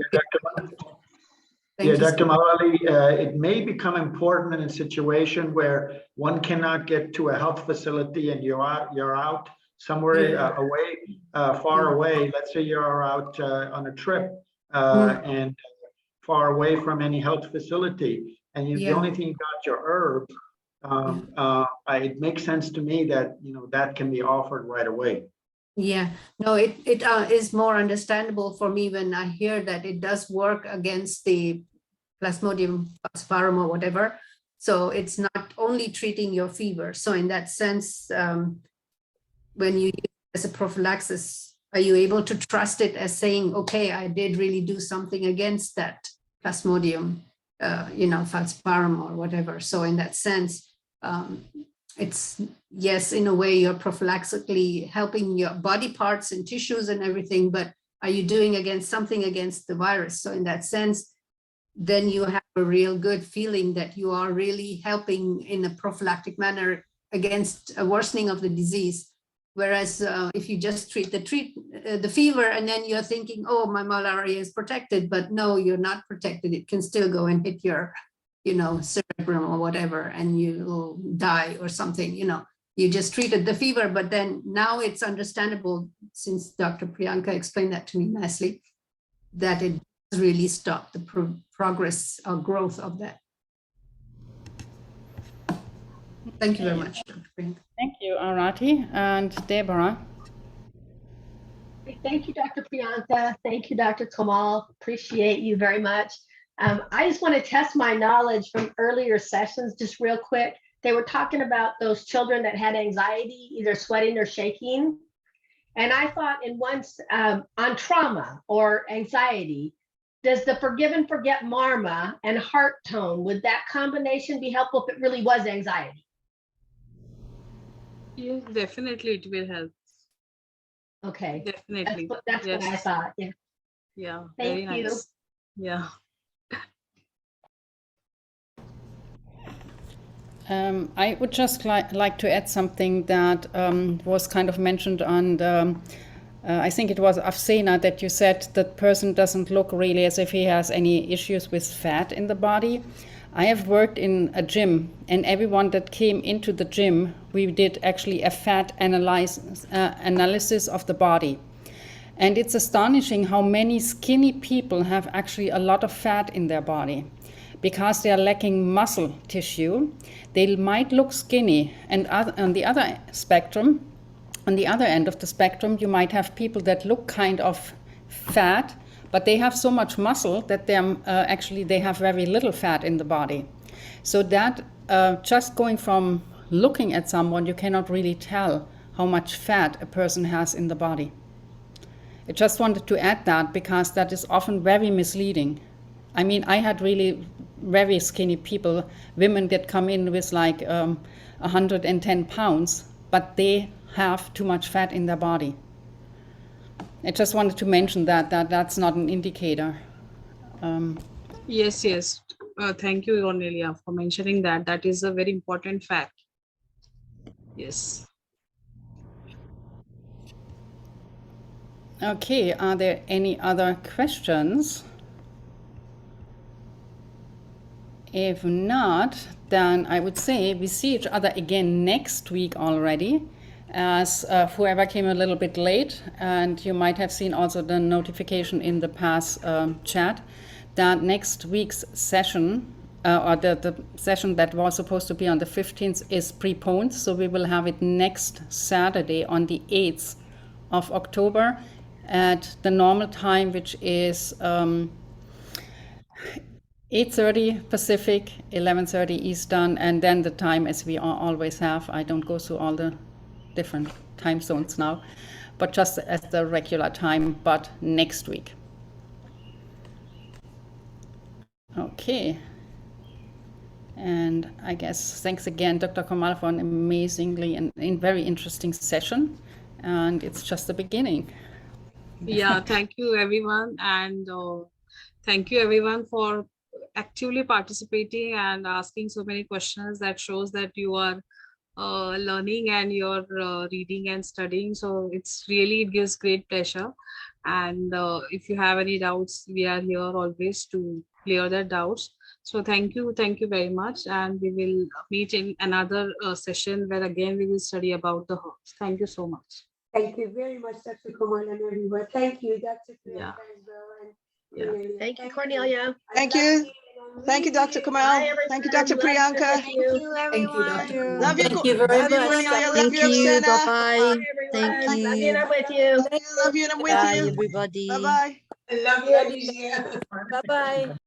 Dr. Malali, it may become important in a situation where one cannot get to a health facility and you're out somewhere away, far away. Let's say you're out on a trip and far away from any health facility, and the only thing you got your herbs. It makes sense to me that that can be offered right away. Yeah, no, it is more understandable for me when I hear that it does work against the Plasmodium falciparum or whatever. So it's not only treating your fever. So in that sense, when you use it as a prophylaxis, are you able to trust it as saying, okay, I did really do something against that Plasmodium, falciparum or whatever. So in that sense, it's, yes, in a way you're prophylaxically helping your body parts and tissues and everything, but are you doing something against the virus? So in that sense, then you have a real good feeling that you are really helping in a prophylactic manner against a worsening of the disease. Whereas if you just treat the fever and then you're thinking, oh, my malaria is protected, but no, you're not protected. It can still go and hit your, cerebrum or whatever, and you'll die or something, You just treated the fever, but then now it's understandable, since Dr. Priyanka explained that to me nicely, that it really stopped the progress or growth of that. Thank you very much, Dr. Priyanka. Thank you, Arati. And Deborah. Thank you, Dr. Priyanka. Thank you, Dr. Kamal. Appreciate you very much. I just want to test my knowledge from earlier sessions, just real quick. They were talking about those children that had anxiety, either sweating or shaking. And I thought on trauma or anxiety, does the forgive and forget marma and heart tone, would that combination be helpful if it really was anxiety? Yes, definitely it will help. Okay. Definitely. That's yes. what I thought. Yeah. Yeah. Thank very you. nice. Yeah. I would just like to add something that was kind of mentioned on the, I think it was Afsena, that you said that person doesn't look really as if he has any issues with fat in the body. I have worked in a gym, and everyone that came into the gym, we did actually a fat analysis of the body. And it's astonishing how many skinny people have actually a lot of fat in their body. Because they are lacking muscle tissue, they might look skinny. And on the other spectrum, on the other end of the spectrum, you might have people that look kind of fat, but they have so much muscle that they have very little fat in the body. So that just going from looking at someone, you cannot really tell how much fat a person has in the body. I just wanted to add that because that is often very misleading. I mean, I had really very skinny people, women that come in with like 110 pounds, but they have too much fat in their body. I just wanted to mention that's not an indicator. Yes. Thank you, Cornelia, for mentioning that. That is a very important fact. Yes. Okay, are there any other questions? If not, then I would say we see each other again next week already, as whoever came a little bit late, and you might have seen also the notification in the past chat, that next week's session, or the session that was supposed to be on the 15th is preponed, so we will have it next Saturday on the 8th of October at the normal time, which is 8:30 Pacific, 11:30 Eastern, and then the time as we always have. I don't go through all the different time zones now, but just as the regular time, but next week. Okay. And I guess thanks again, Dr. Kamal, for an amazingly and very interesting session. And it's just the beginning. Yeah, thank you, everyone. And thank you, everyone, for actively participating and asking so many questions. That shows that you are learning and you're reading and studying. So it gives great pleasure. And if you have any doubts, we are here always to clear their doubts. So thank you very much. And we will meet in another session where again we will study about the herbs. Thank you so much. Thank you very much, Dr. Kamal and everyone. Thank you, Dr. Priyanka as well. And Cornelia. Thank you, Cornelia. Thank you. Thank you, Dr. Kamal. Thank you, Dr. Priyanka. Thank you, everyone. Love you. Thank you very Love you, much. Cornelia. Love Thank you, you. Afsana. Bye-bye. Thank Love you, you. and I'm with you. Love you, and I'm with Bye, you. everybody. Bye-bye. I love you, Alicia. Bye-bye.